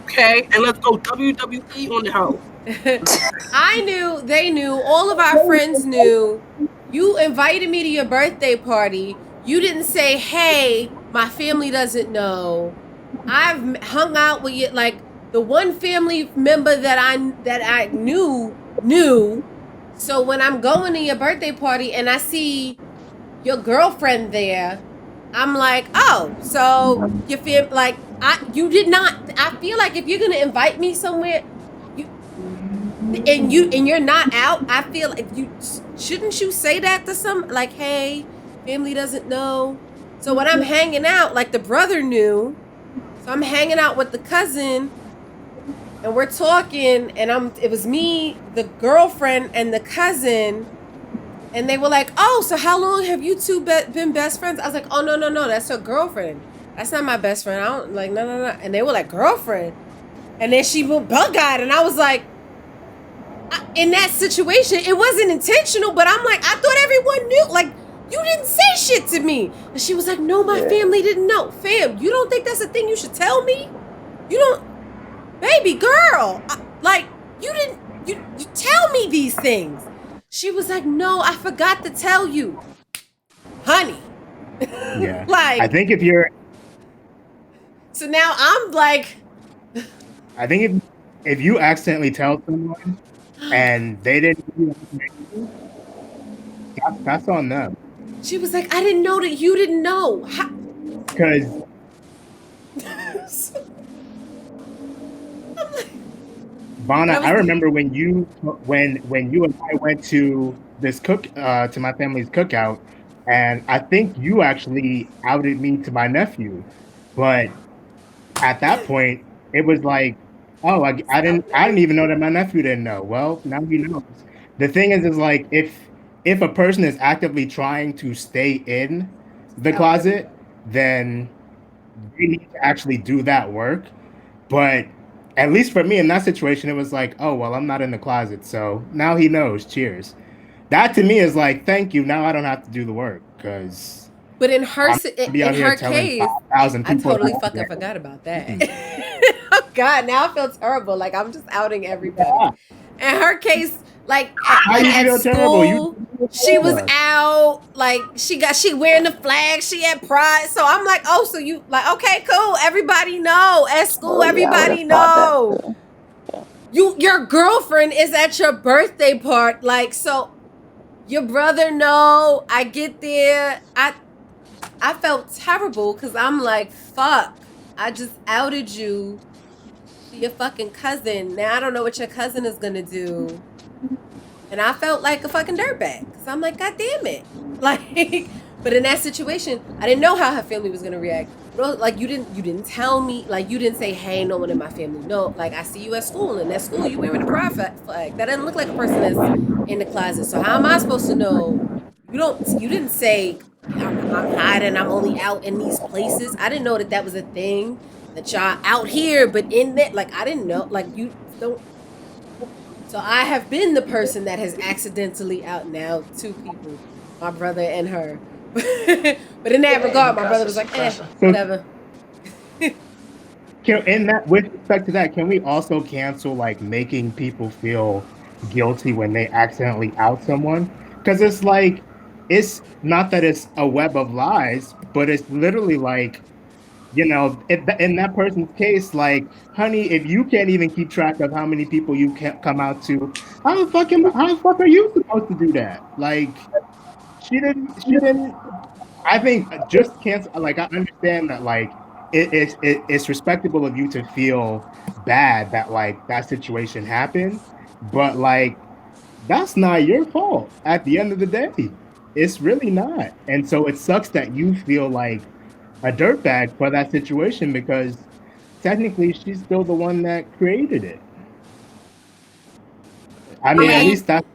okay, and let's go WWE on the hoe. I knew, they knew, all of our friends knew. You invited me to your birthday party. You didn't say, hey, my family doesn't know. I've hung out with you, like the one family member that I knew. So when I'm going to your birthday party and I see your girlfriend there, I'm like, oh, so you feel like you did not. I feel like if you're gonna invite me somewhere, and you're not out, I feel like shouldn't you say that to some, like, hey, family doesn't know. So when I'm hanging out, like the brother knew, so I'm hanging out with the cousin, and we're talking, and it was me, the girlfriend, and the cousin, and they were like, oh, so how long have you two been best friends? I was like, oh no, that's her girlfriend. That's not my best friend. I don't like no. And they were like, girlfriend, and then she bug-eyed, and I was like. In that situation, it wasn't intentional, but I'm like, I thought everyone knew. Like, you didn't say shit to me. And she was like, no, my family didn't know. Fam, you don't think that's a thing you should tell me? You don't, baby girl. You tell me these things. She was like, no, I forgot to tell you. Honey. Yeah. Like, I think if you're. So now I'm like. I think if you accidentally tell someone, and they didn't do that's on them. She was like, I didn't know that you didn't know. Because Vonna, I remember when you and I went to this to my family's cookout, and I think you actually outed me to my nephew. But at that point, it was like, oh, I didn't even know that my nephew didn't know. Well, now he knows. The thing is like if a person is actively trying to stay in the closet, then they need to actually do that work. But at least for me in that situation, it was like, oh, well, I'm not in the closet, so now he knows. Cheers. That to me is like, thank you. Now I don't have to do the work because. But in her case, I totally fucking forgot about that. Oh God, now I feel terrible. Like I'm just outing everybody. Yeah. In her case, like at school, she was out. Like she wearing the flag. She had pride. So I'm like, oh, so you like, okay, cool. Everybody know at school. Everybody know. Your girlfriend is at your birthday party. Like so, your brother know. I get there. I felt terrible because I'm like, fuck, I just outed you to your fucking cousin. Now I don't know what your cousin is gonna do. And I felt like a fucking dirtbag because I'm like, God damn it. Like, but in that situation, I didn't know how her family was gonna react. Like you didn't tell me, like you didn't say, hey, no one in my family. No, like I see you at school, and at school you wearing a pride flag. That doesn't look like a person that's in the closet. So how am I supposed to know? You didn't say, I'm hiding, I'm only out in these places. I didn't know that was a thing, that y'all out here, but in that, like, I didn't know, like, you don't. So I have been the person that has accidentally out now two people, my brother and her. But in that regard, my brother was like, whatever. With respect to that, can we also cancel, like, making people feel guilty when they accidentally out someone? Because it's like, it's not that it's a web of lies, but it's literally like you know, in that person's case, like, honey, if you can't even keep track of how many people you can come out to, how the fuck are you supposed to do that? Like, she didn't. I think just cancel. Like, I understand that, like, it's respectable of you to feel bad that like that situation happened, but like that's not your fault at the end of the day. It's really not. And so it sucks that you feel like a dirtbag for that situation because technically she's still the one that created it. I mean, at least that's.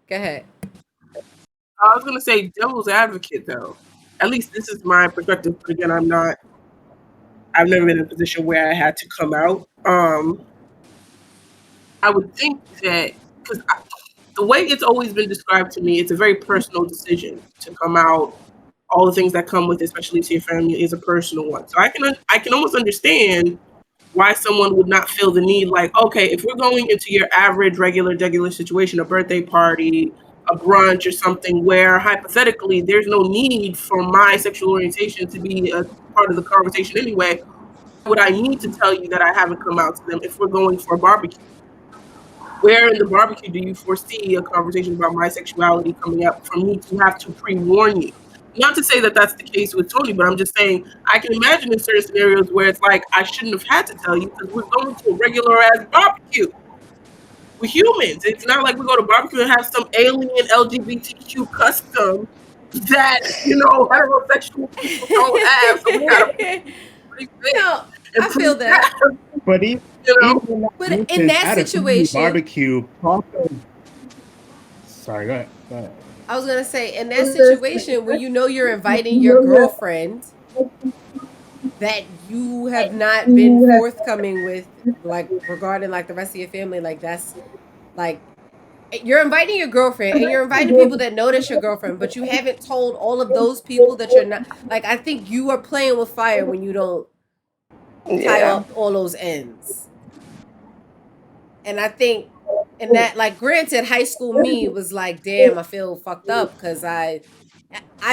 Go ahead. I was gonna say devil's advocate though. At least this is my perspective. But again, I've never been in a position where I had to come out. I would think that because the way it's always been described to me, it's a very personal decision to come out. All the things that come with it, especially to your family, is a personal one. So I can almost understand why someone would not feel the need, like, okay, if we're going into your average, regular situation, a birthday party, a brunch or something where hypothetically there's no need for my sexual orientation to be a part of the conversation anyway, would I need to tell you that I haven't come out to them if we're going for a barbecue? Where in the barbecue do you foresee a conversation about my sexuality coming up for me to have to pre-warn you? Not to say that that's the case with Tony, but I'm just saying I can imagine in certain scenarios where it's like I shouldn't have had to tell you because we're going to a regular ass barbecue. We're humans. It's not like we go to barbecue and have some alien LGBTQ custom that, you know, heterosexual people don't have. So we gotta I feel that. But even in that situation, barbecue. Sorry, go ahead. I was gonna say, in that situation when you know you're inviting your girlfriend that you have not been forthcoming with, like regarding like the rest of your family, like that's like you're inviting your girlfriend and you're inviting people that know that's your girlfriend, but you haven't told all of those people that you're not. Like, I think you are playing with fire when you don't tie up all those ends. And I think, and that, like, granted, high school me was like, damn, I feel fucked up because I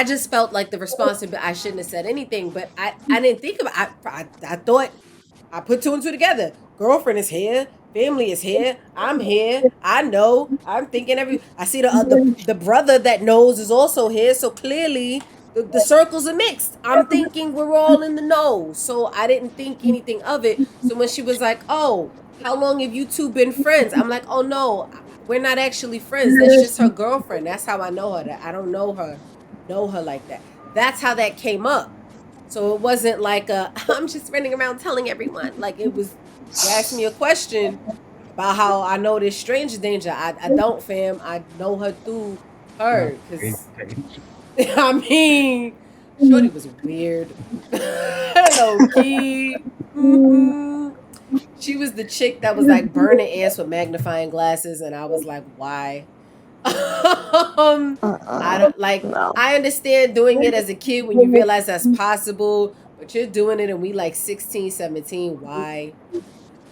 just felt like the responsibility. I shouldn't have said anything, but I didn't think about. I thought I put two and two together. Girlfriend is here, family is here, I'm here. I know. I'm thinking I see the brother that knows is also here. So clearly the circles are mixed. I'm thinking we're all in the know. So I didn't think anything of it. So when she was like, "Oh, how long have you two been friends?" I'm like, "Oh no, we're not actually friends. That's just her girlfriend. That's how I know her. I don't know her like that." That's how that came up. So it wasn't like I'm just running around telling everyone. Like, it was, you asked me a question about how I know this stranger danger. I don't, fam. I know her through her. Cause, I mean, shorty was weird. Low key. Mm-hmm. She was the chick that was like burning ants with magnifying glasses, and I was like, why? I don't like. No. I understand doing it as a kid when you realize that's possible, but you're doing it and we like 16, 17. Why?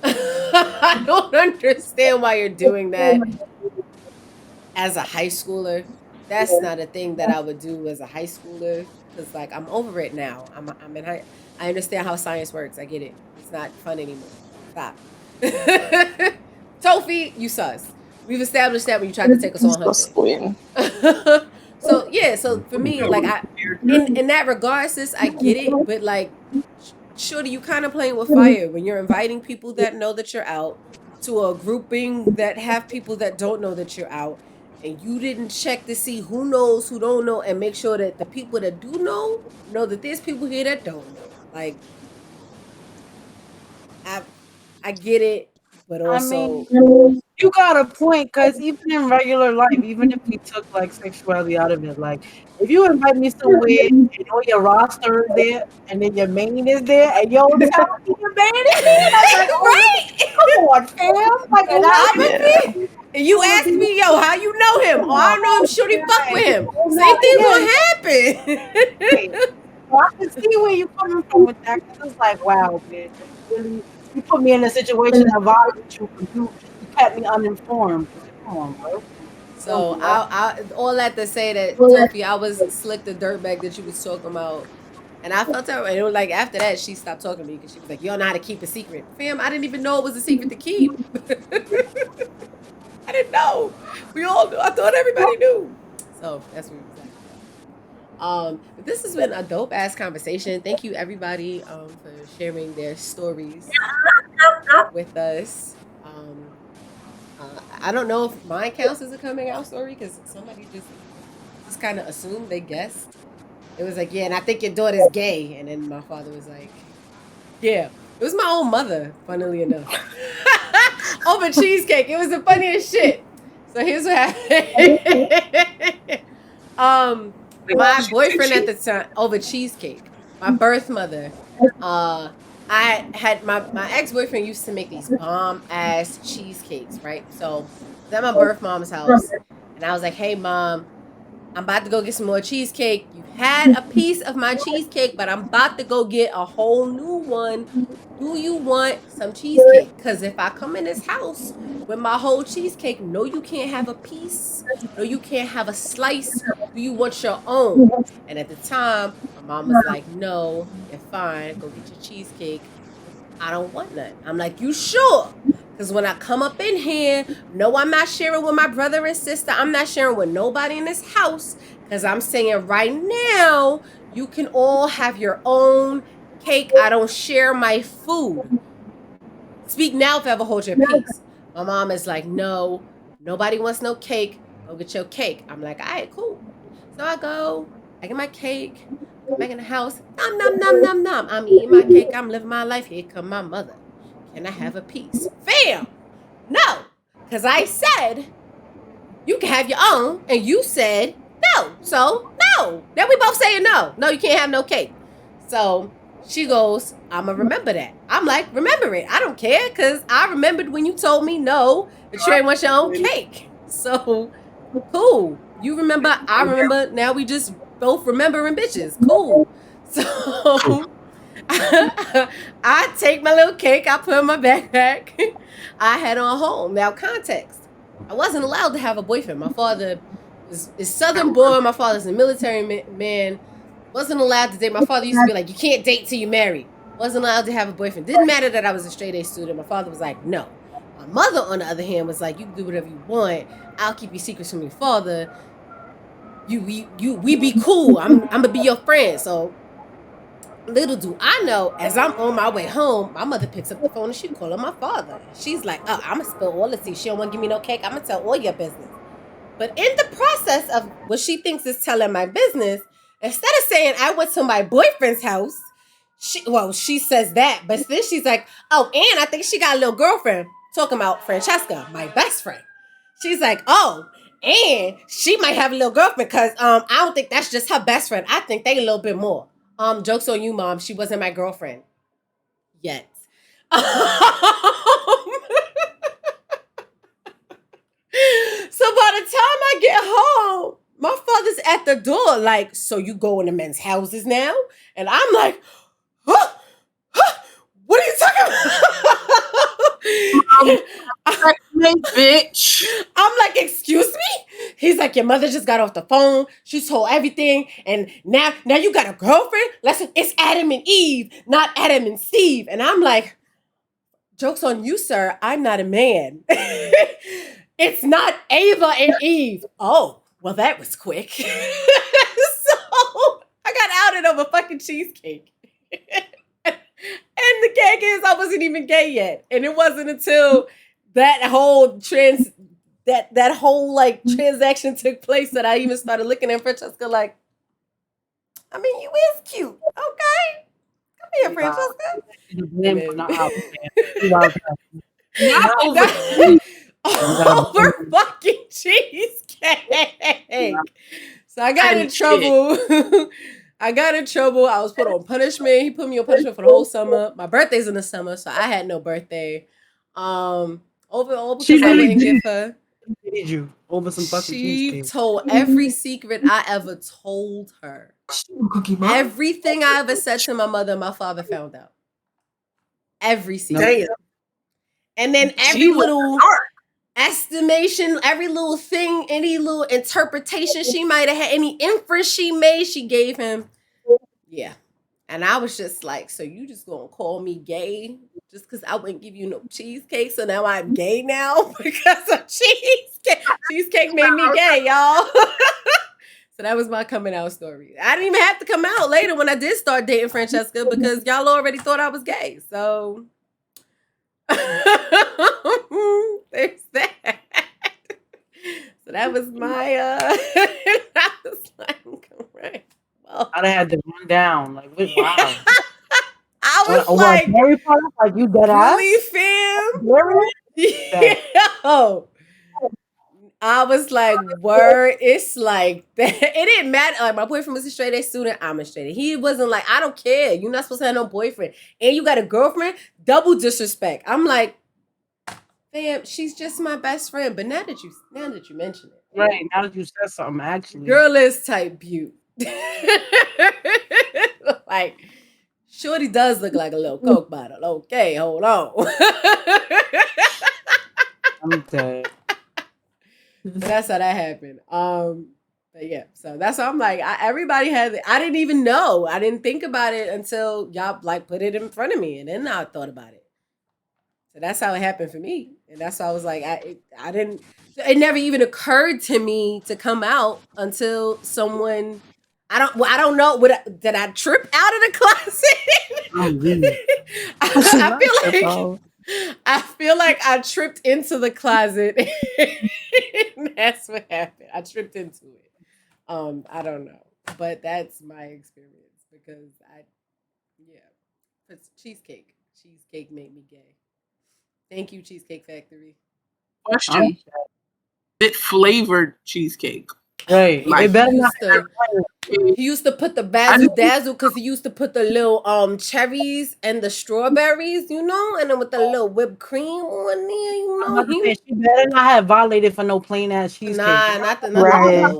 I don't understand why you're doing that as a high schooler. That's not a thing that I would do as a high schooler, because like I'm over it now. I'm in high. I understand how science works. I get it. It's not fun anymore. Stop. Tofi, you sus. We've established that when you tried to take us on hunting. So yeah, so for me, like in that regard, sis, I get it, but like, shorty, you kind of playing with fire when you're inviting people that know that you're out to a grouping that have people that don't know that you're out, and you didn't check to see who knows, who don't know, and make sure that the people that do know that there's people here that don't know. Like, I get it, but also. I mean, you got a point, because even in regular life, even if we took like sexuality out of it, like if you invite me somewhere and your roster is there and then your main is there and your main is there, I'm like, right? Come on, fam. Like, and you ask me, yo, how you know him? Oh, I don't know him. Shorty fuck with him. Same thing's gonna happen. Well, I can see where you're coming from with that, because it's like, wow, man, really, you put me in a situation that bothers you. You kept me uninformed. Come on, bro. So I all that to say that Sophie, I was Slick the dirtbag that you was talking about. And I felt her, and it was like after that, she stopped talking to me because she was like, "You don't know how to keep a secret, fam. I didn't even know it was a secret to keep. I didn't know. We all knew. I thought everybody knew. So that's what we was at. But this has been a dope ass conversation. Thank you everybody for sharing their stories with us. I don't know if mine counts as a coming out story because somebody just kind of assumed they guessed. It was like, yeah, and I think your daughter's gay. And then my father was like, yeah. It was my own mother, funnily enough. Over cheesecake. It was the funniest shit. So here's what happened. My boyfriend at the time, over cheesecake. My birth mother. I had my ex-boyfriend used to make these bomb-ass cheesecakes, right? So I was at my birth mom's house. And I was like, hey, Mom, I'm about to go get some more cheesecake. You had a piece of my cheesecake, but I'm about to go get a whole new one. Do you want some cheesecake? Because if I come in this house with my whole cheesecake, no, you can't have a piece. No, you can't have a slice. Do you want your own? And at the time, my mom was like, no, you're fine. Go get your cheesecake. I don't want none. I'm like, you sure? Because when I come up in here, no, I'm not sharing with my brother and sister. I'm not sharing with nobody in this house. Because I'm saying right now, you can all have your own cake. I don't share my food. Speak now if ever hold your peace. My mom is like, no, nobody wants no cake. Go get your cake. I'm like, all right, cool. So I go, I get my cake. I'm back in the house. Nom, nom, nom, nom, nom. I'm eating my cake. I'm living my life. Here come my mother. Can I have a piece? Fam! No! Because I said, you can have your own, and you said no. So, no. Then we both saying no. No, you can't have no cake. So, she goes, I'm going to remember that. I'm like, remember it. I don't care, because I remembered when you told me no, that you ain't want your own cake. So, cool. You remember, I remember, now we just both remembering bitches. Cool. So... I take my little cake, I put in my backpack, I head on home. Now, context. I wasn't allowed to have a boyfriend. My father is Southern born. My father's a military man. Wasn't allowed to date. My father used to be like, you can't date till you marry. Wasn't allowed to have a boyfriend. Didn't matter that I was a straight A student. My father was like, no. My mother, on the other hand, was like, you can do whatever you want. I'll keep your secrets from your father. We be cool. I'm gonna be your friend. So little do I know, as I'm on my way home, my mother picks up the phone and she calling my father. She's like, oh, I'm going to spill all the tea. She don't want to give me no cake. I'm going to tell all your business. But in the process of what she thinks is telling my business, instead of saying I went to my boyfriend's house, she says that. But then she's like, oh, and I think she got a little girlfriend. Talking about Francesca, my best friend. She's like, oh, and she might have a little girlfriend because I don't think that's just her best friend. I think they a little bit more. Joke's on you, Mom. She wasn't my girlfriend yet. So by the time I get home, my father's at the door like, so you go into men's houses now? And I'm like, huh? What are you talking about? Bitch. I'm like, excuse me? He's like, your mother just got off the phone. She told everything. And now you got a girlfriend? Listen, it's Adam and Eve, not Adam and Steve. And I'm like, joke's on you, sir. I'm not a man. It's not Ava and Eve. Oh, well, that was quick. So I got outed over fucking cheesecake. And the gag is I wasn't even gay yet. And it wasn't until that whole that whole like transaction took place that I even started looking at Francesca like, I mean, you is cute. Okay. Come here, Francesca. Over fucking cheesecake. So I got in trouble. I was put on punishment. He put me on punishment for the whole summer. My birthday's in the summer, so I had no birthday. Overall, because I didn't give her. Did you over some fucking cheesecake? She told every secret I ever told her. Everything I ever said to my mother, my father found out. Every secret. Damn. And then every little estimation, every little thing, any little interpretation she might have had, any inference she made, she gave him. Yeah. And I was just like, so you just gonna call me gay just because I wouldn't give you no cheesecake? So now I'm gay now because of cheesecake. Cheesecake made me gay, y'all. So that was my coming out story. I didn't even have to come out later when I did start dating Francesca because y'all already thought I was gay. So there's that. So that was my I was like, right. Well, I had to run down. Like, wow. I was like, Harry Potter, like you dead ass? Really, fam? Yo. I was like, word, it's like that. It didn't matter. Like, my boyfriend was a straight A student. I'm a straight A. He wasn't like, I don't care. You're not supposed to have no boyfriend. And you got a girlfriend? Double disrespect. I'm like, fam, she's just my best friend. But now that you mention it. Right, now that you said something, actually. Girl is type beaut. Like, shorty does look like a little Coke bottle. Okay, hold on. I'm dead. So that's how that happened. But yeah, so that's how I'm like, everybody had it. I didn't even know. I didn't think about it until y'all like put it in front of me, and then I thought about it. So that's how it happened for me, and that's why I was like, I didn't. It never even occurred to me to come out until someone. I don't know. Did I trip out of the closet? I feel like I tripped into the closet. That's what happened. I tripped into it. I don't know, but that's my experience because it's cheesecake. Cheesecake made me gay. Thank you, Cheesecake Factory. Question: it flavored cheesecake. Right. Like, it better not. He used to put the basil dazzle because he used to put the little cherries and the strawberries, you know, and then with the little whipped cream on there, you know. She better not have violated for no plain ass cheesecake. Nah, not the right.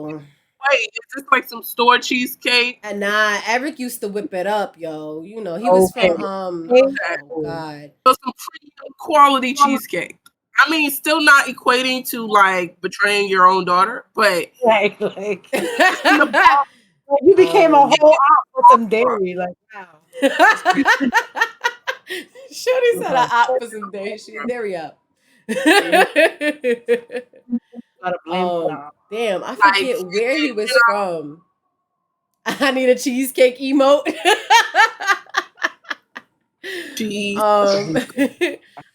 Wait, is this like some store cheesecake? And nah, Eric used to whip it up, yo. You know, he was from oh god. So some premium quality cheesecake. I mean, still not equating to like betraying your own daughter, but like you became a whole op with some dairy, like wow. Shorty said an op for some dairy. She's dairy up. Damn, I forget where he was from. I need a cheesecake emote.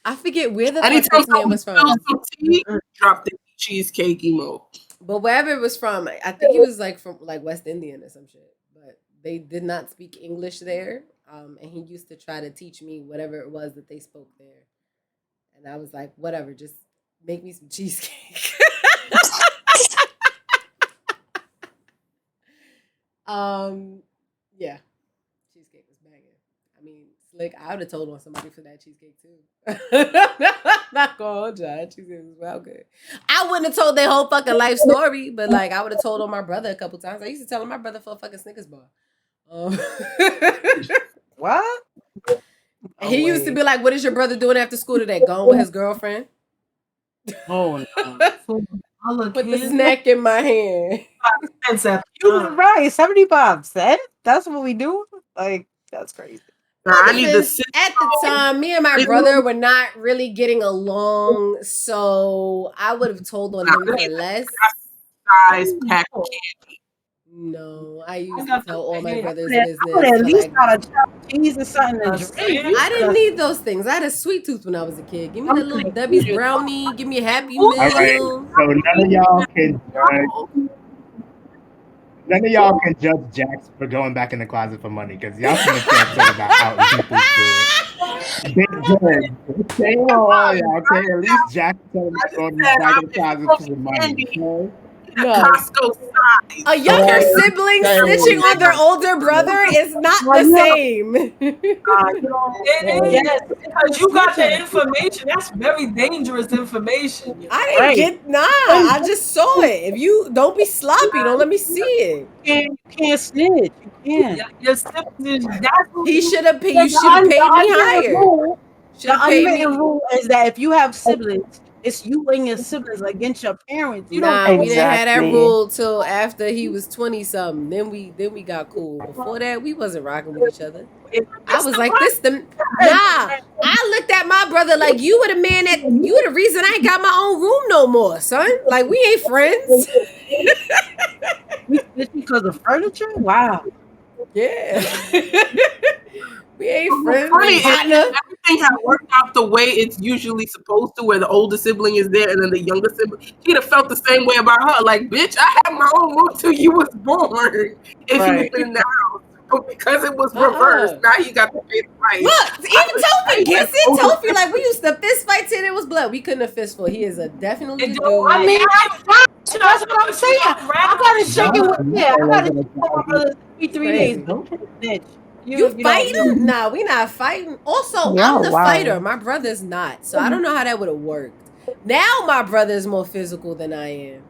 I forget where the fuck this man was from. Drop the cheesecake emote. But wherever it was from, I think he was like from like West Indian or some shit. But they did not speak English there. And he used to try to teach me whatever it was that they spoke there. And I was like, whatever, just make me some cheesecake. Yeah. Cheesecake was banging. I mean, Slick, I would have told on somebody for that cheesecake too. Not gonna hold y'all. That cheesecake was well good. I wouldn't have told their whole fucking life story, but like I would have told on my brother a couple times. I used to tell on my brother for a fucking Snickers bar. What? He used to be like, "What is your brother doing after school today? Going with his girlfriend?" Oh no. Put the snack in my hand. You was right, 75 cents. That's what we do. Like that's crazy. I need to at the time, me and my brother were not really getting along, so I would have told on him for less. Size pack of candy. No, I used to tell all my brothers business. I would at least got a chopped cheese or something to drink. I didn't need those things. I had a sweet tooth when I was a kid. Give me the little Debbie's brownie. Give me a Happy Meal. All right, so none of y'all can judge. None of y'all can judge Jax for going back in the closet for money because y'all can't talk about how people do it. Big judge. Say y'all okay? At least Jax told me going back in the closet for money. Okay? No. Costco size. A younger sibling snitching on their older brother is not the same. Yes, because you got the information. That's very dangerous information. I didn't I just saw it. If you don't be sloppy, don't let me see it. You can't snitch. You can't. He should have paid. You should have paid me higher. The unwritten rule is that if you have siblings, it's you and your siblings against your parents. You Nah, don't. we didn't have that Exactly. rule till after he was 20 something. Then we got cool. Before that, we wasn't rocking with each other. I was like, I looked at my brother like you were the man that you were the reason I ain't got my own room no more, son. Like we ain't friends. Just because of furniture? Wow. Yeah. We ain't friends. Funny, we partner. everything had worked out the way it's usually supposed to, where the older sibling is there and then the younger sibling. He'd have felt the same way about her. Like, bitch, I had my own room till you was born. If Right. you was in the house. But because it was reversed, now you got to pay the price. Look, even Tofi gets it. Tofi, like we used to fist fight till there was blood. We couldn't have fist fought. He is a definitely a dude. I mean, that's what I'm saying. I gotta check it with I gotta check with my brother 3 days. Don't snitch. You fight him? Nah, we not fighting. Also, Yeah, I'm the wow. fighter. My brother's not. So I don't know how that would have worked. Now my brother's more physical than I am.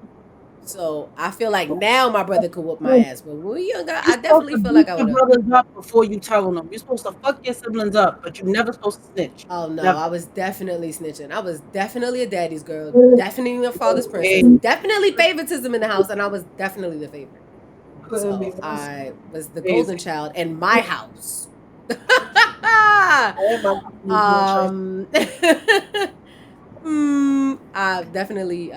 So I feel like now my brother could whoop my ass. But when we were younger, I definitely feel like I would your have. brothers up before you tell them. You're supposed to fuck your siblings up, but you're never supposed to snitch. Oh no, Never. I was definitely snitching. I was definitely a daddy's girl. Definitely a father's princess. Definitely favoritism in the house, and I was definitely the favorite. So I was the golden child in my house. Definitely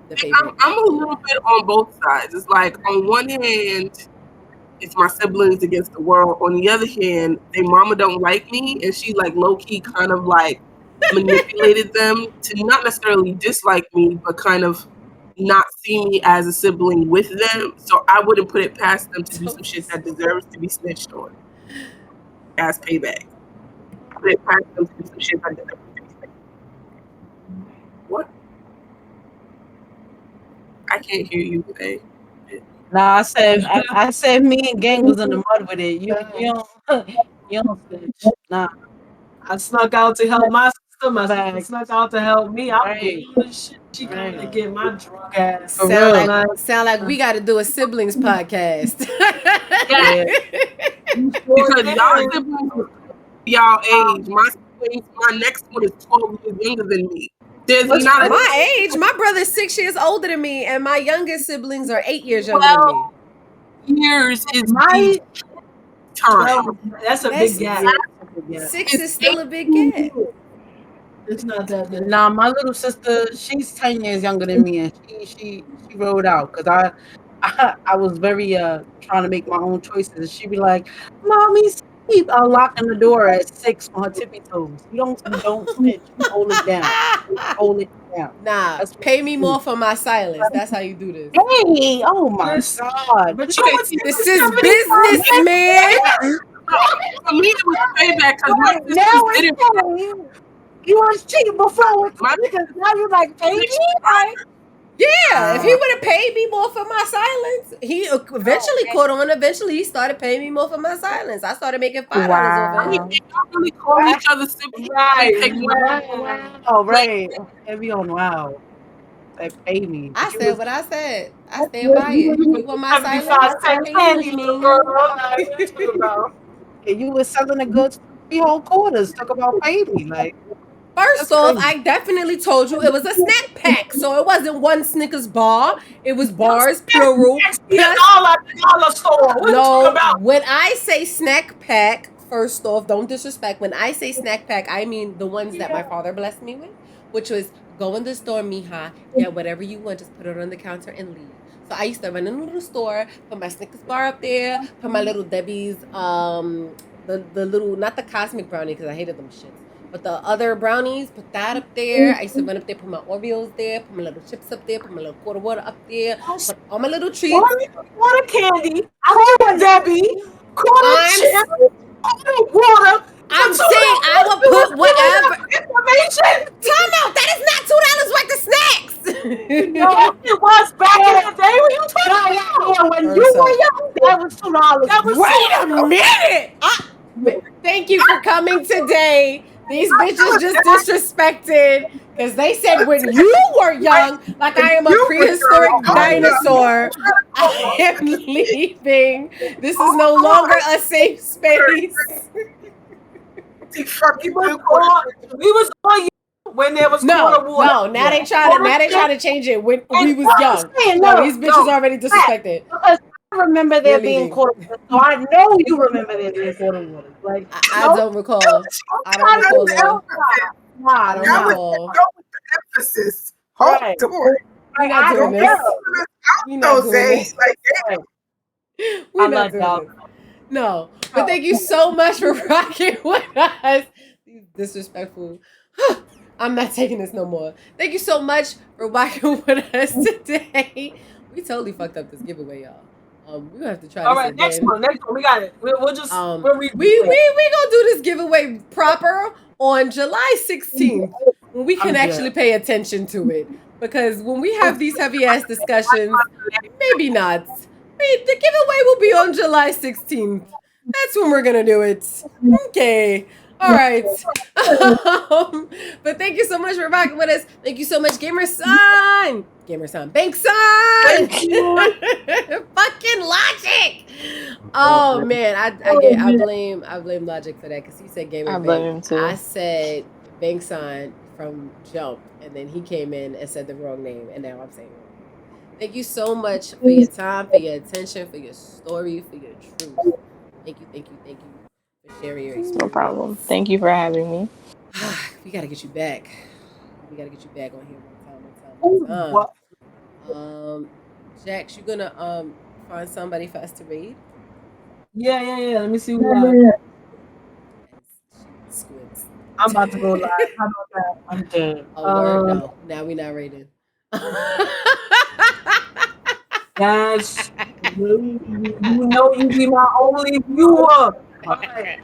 the favorite. I'm a little bit on both sides. It's like, on one hand, it's my siblings against the world. On the other hand, their mama don't like me, and she like low-key kind of like manipulated them to not necessarily dislike me, but kind of not see me as a sibling with them. So I wouldn't put it past them to do some shit that deserves to be snitched on as payback. Put it past them to do some shit that deserves to be snitched on. What? I can't hear you today. Nah, I said me and gang was in the mud with it. You don't snitch. Nah. I snuck out to help my sister. My sister snuck out to help me. I'm Right. doing shit. She coming to get my drunk ass. Sound like we got to do a siblings podcast. Yeah. Because y'all siblings, y'all age. My next one is 12 years younger than me. There's not my age. My brother's 6 years older than me, and my youngest siblings are 8 years younger than me. years is my time. Well, that's a big gap. 6 is still a big gap. It's not that big. Nah, my little sister, she's 10 years younger than me, and she rode out because I was very trying to make my own choices. She'd be like, "Mommy, sleep." I'll lock in the door at 6 on her tippy toes. You don't snitch. You hold it down. You hold it down. Nah, pay me more for my silence. That's how you do this. Hey, oh my God! But This is business, man. For me, it was payback because my Now sisters didn't. it's you was cheating before with my because now you like pay me, right? Yeah, if he would have paid me more for my silence, he eventually caught on. Eventually, he started paying me more for my silence. I started making $5 over We him. don't really call each other siblings. Right. They take Oh, right. Heavy on wow. They pay me. I said what I said. I stand by it. You want my silence? Pay me. And you was selling the goods for 3 whole quarters. Talk about pay me. Like, First off, I definitely told you it was a snack pack, so it wasn't one Snickers bar. It was bars, plural. Yeah, all at the dollar store. What you talking No, about? when I say snack pack, first off, don't disrespect. When I say snack pack, I mean the ones that my father blessed me with, which was go in the store, mija, get whatever you want, just put it on the counter and leave. So I used to run in the little store, put my Snickers bar up there, put my little Debbie's, the little, not the cosmic brownie because I hated them shits. But the other brownies, put that up there. I used to run up there, put my Oreos there, put my little chips up there, put my little quarter water up there, put all my little treats. Water candy. I want Debbie. Quarter chip. Water. I'm saying I would put whatever. Information. Time out. That is not $2 worth of snacks. No, it was back in the day when you talking about. yeah, when you were young, that was $2. That was Wait a minute. Thank you for coming today. These bitches just disrespected because they said when you were young, like I am a prehistoric dinosaur, I am leaving. This is no longer a safe space. Fucking We was all young when there was quarter water. No, now they trying to change it when we was young. These bitches already disrespected. Because I remember there being quarter water, so I know you remember there being quarter water. Like I don't recall. I don't recall. I don't recall. Go with the emphasis. Hold Right. on. We're not doing this. We're not doing this. We're not doing this. No, but thank you so much for rocking with us. Disrespectful. I'm not taking this no more. Thank you so much for rocking with us today. We totally fucked up this giveaway, y'all. We're gonna have to try. All this right, again. next one, we got it. We'll just we gonna do this giveaway proper on July 16th when we can actually pay attention to it. Because when we have these heavy ass discussions, maybe not. The giveaway will be on July 16th. That's when we're gonna do it. Okay. All right. But thank you so much for rocking with us. Thank you so much, Gamer Son. Bank Son. Fucking Logic. Oh man, I blame Logic for that because he said Gamer. I blame him too. I said Bank Son from Jump, and then he came in and said the wrong name, and now I'm saying it wrong. Thank you so much for your time, for your attention, for your story, for your truth. Thank you for sharing your experience. No problem. Thank you for having me. We gotta get you back. We gotta get you back on here one time. Jax, you gonna find somebody for us to read? Yeah. Let me see who we got. Squids. I'm about to go live. How about that? I'm dead. No. Now we not reading. Yes. You know you be my only viewer. Okay.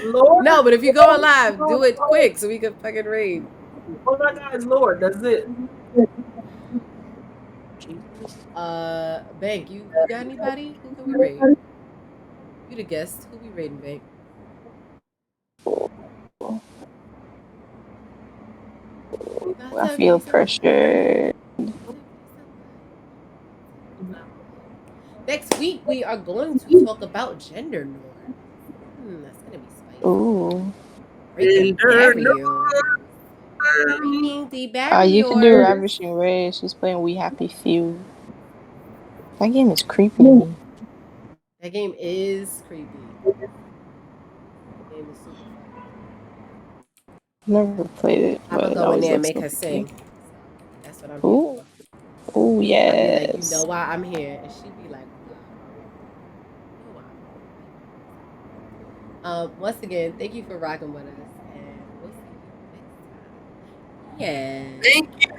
Lord. No, but if you go live, do it quick so we can fucking read. Oh my God, it's Lord. That's it. Bank, you got anybody? Who can we read? You the guest. Who we reading, Bank? I feel pressure. Next week we are going to talk about gender norms. That's gonna be spicy. Ooh. You can do Ravishing Ray. She's playing We Happy Few. That game is creepy. That game is creepy. That game is super Never played it. I'm gonna go in there and make her sing. That's what I'm doing. Ooh, yes. Like, you know why I'm here, and she'd be like, once again, thank you for rocking with us, and we'll see you next time. Yeah. Thank you.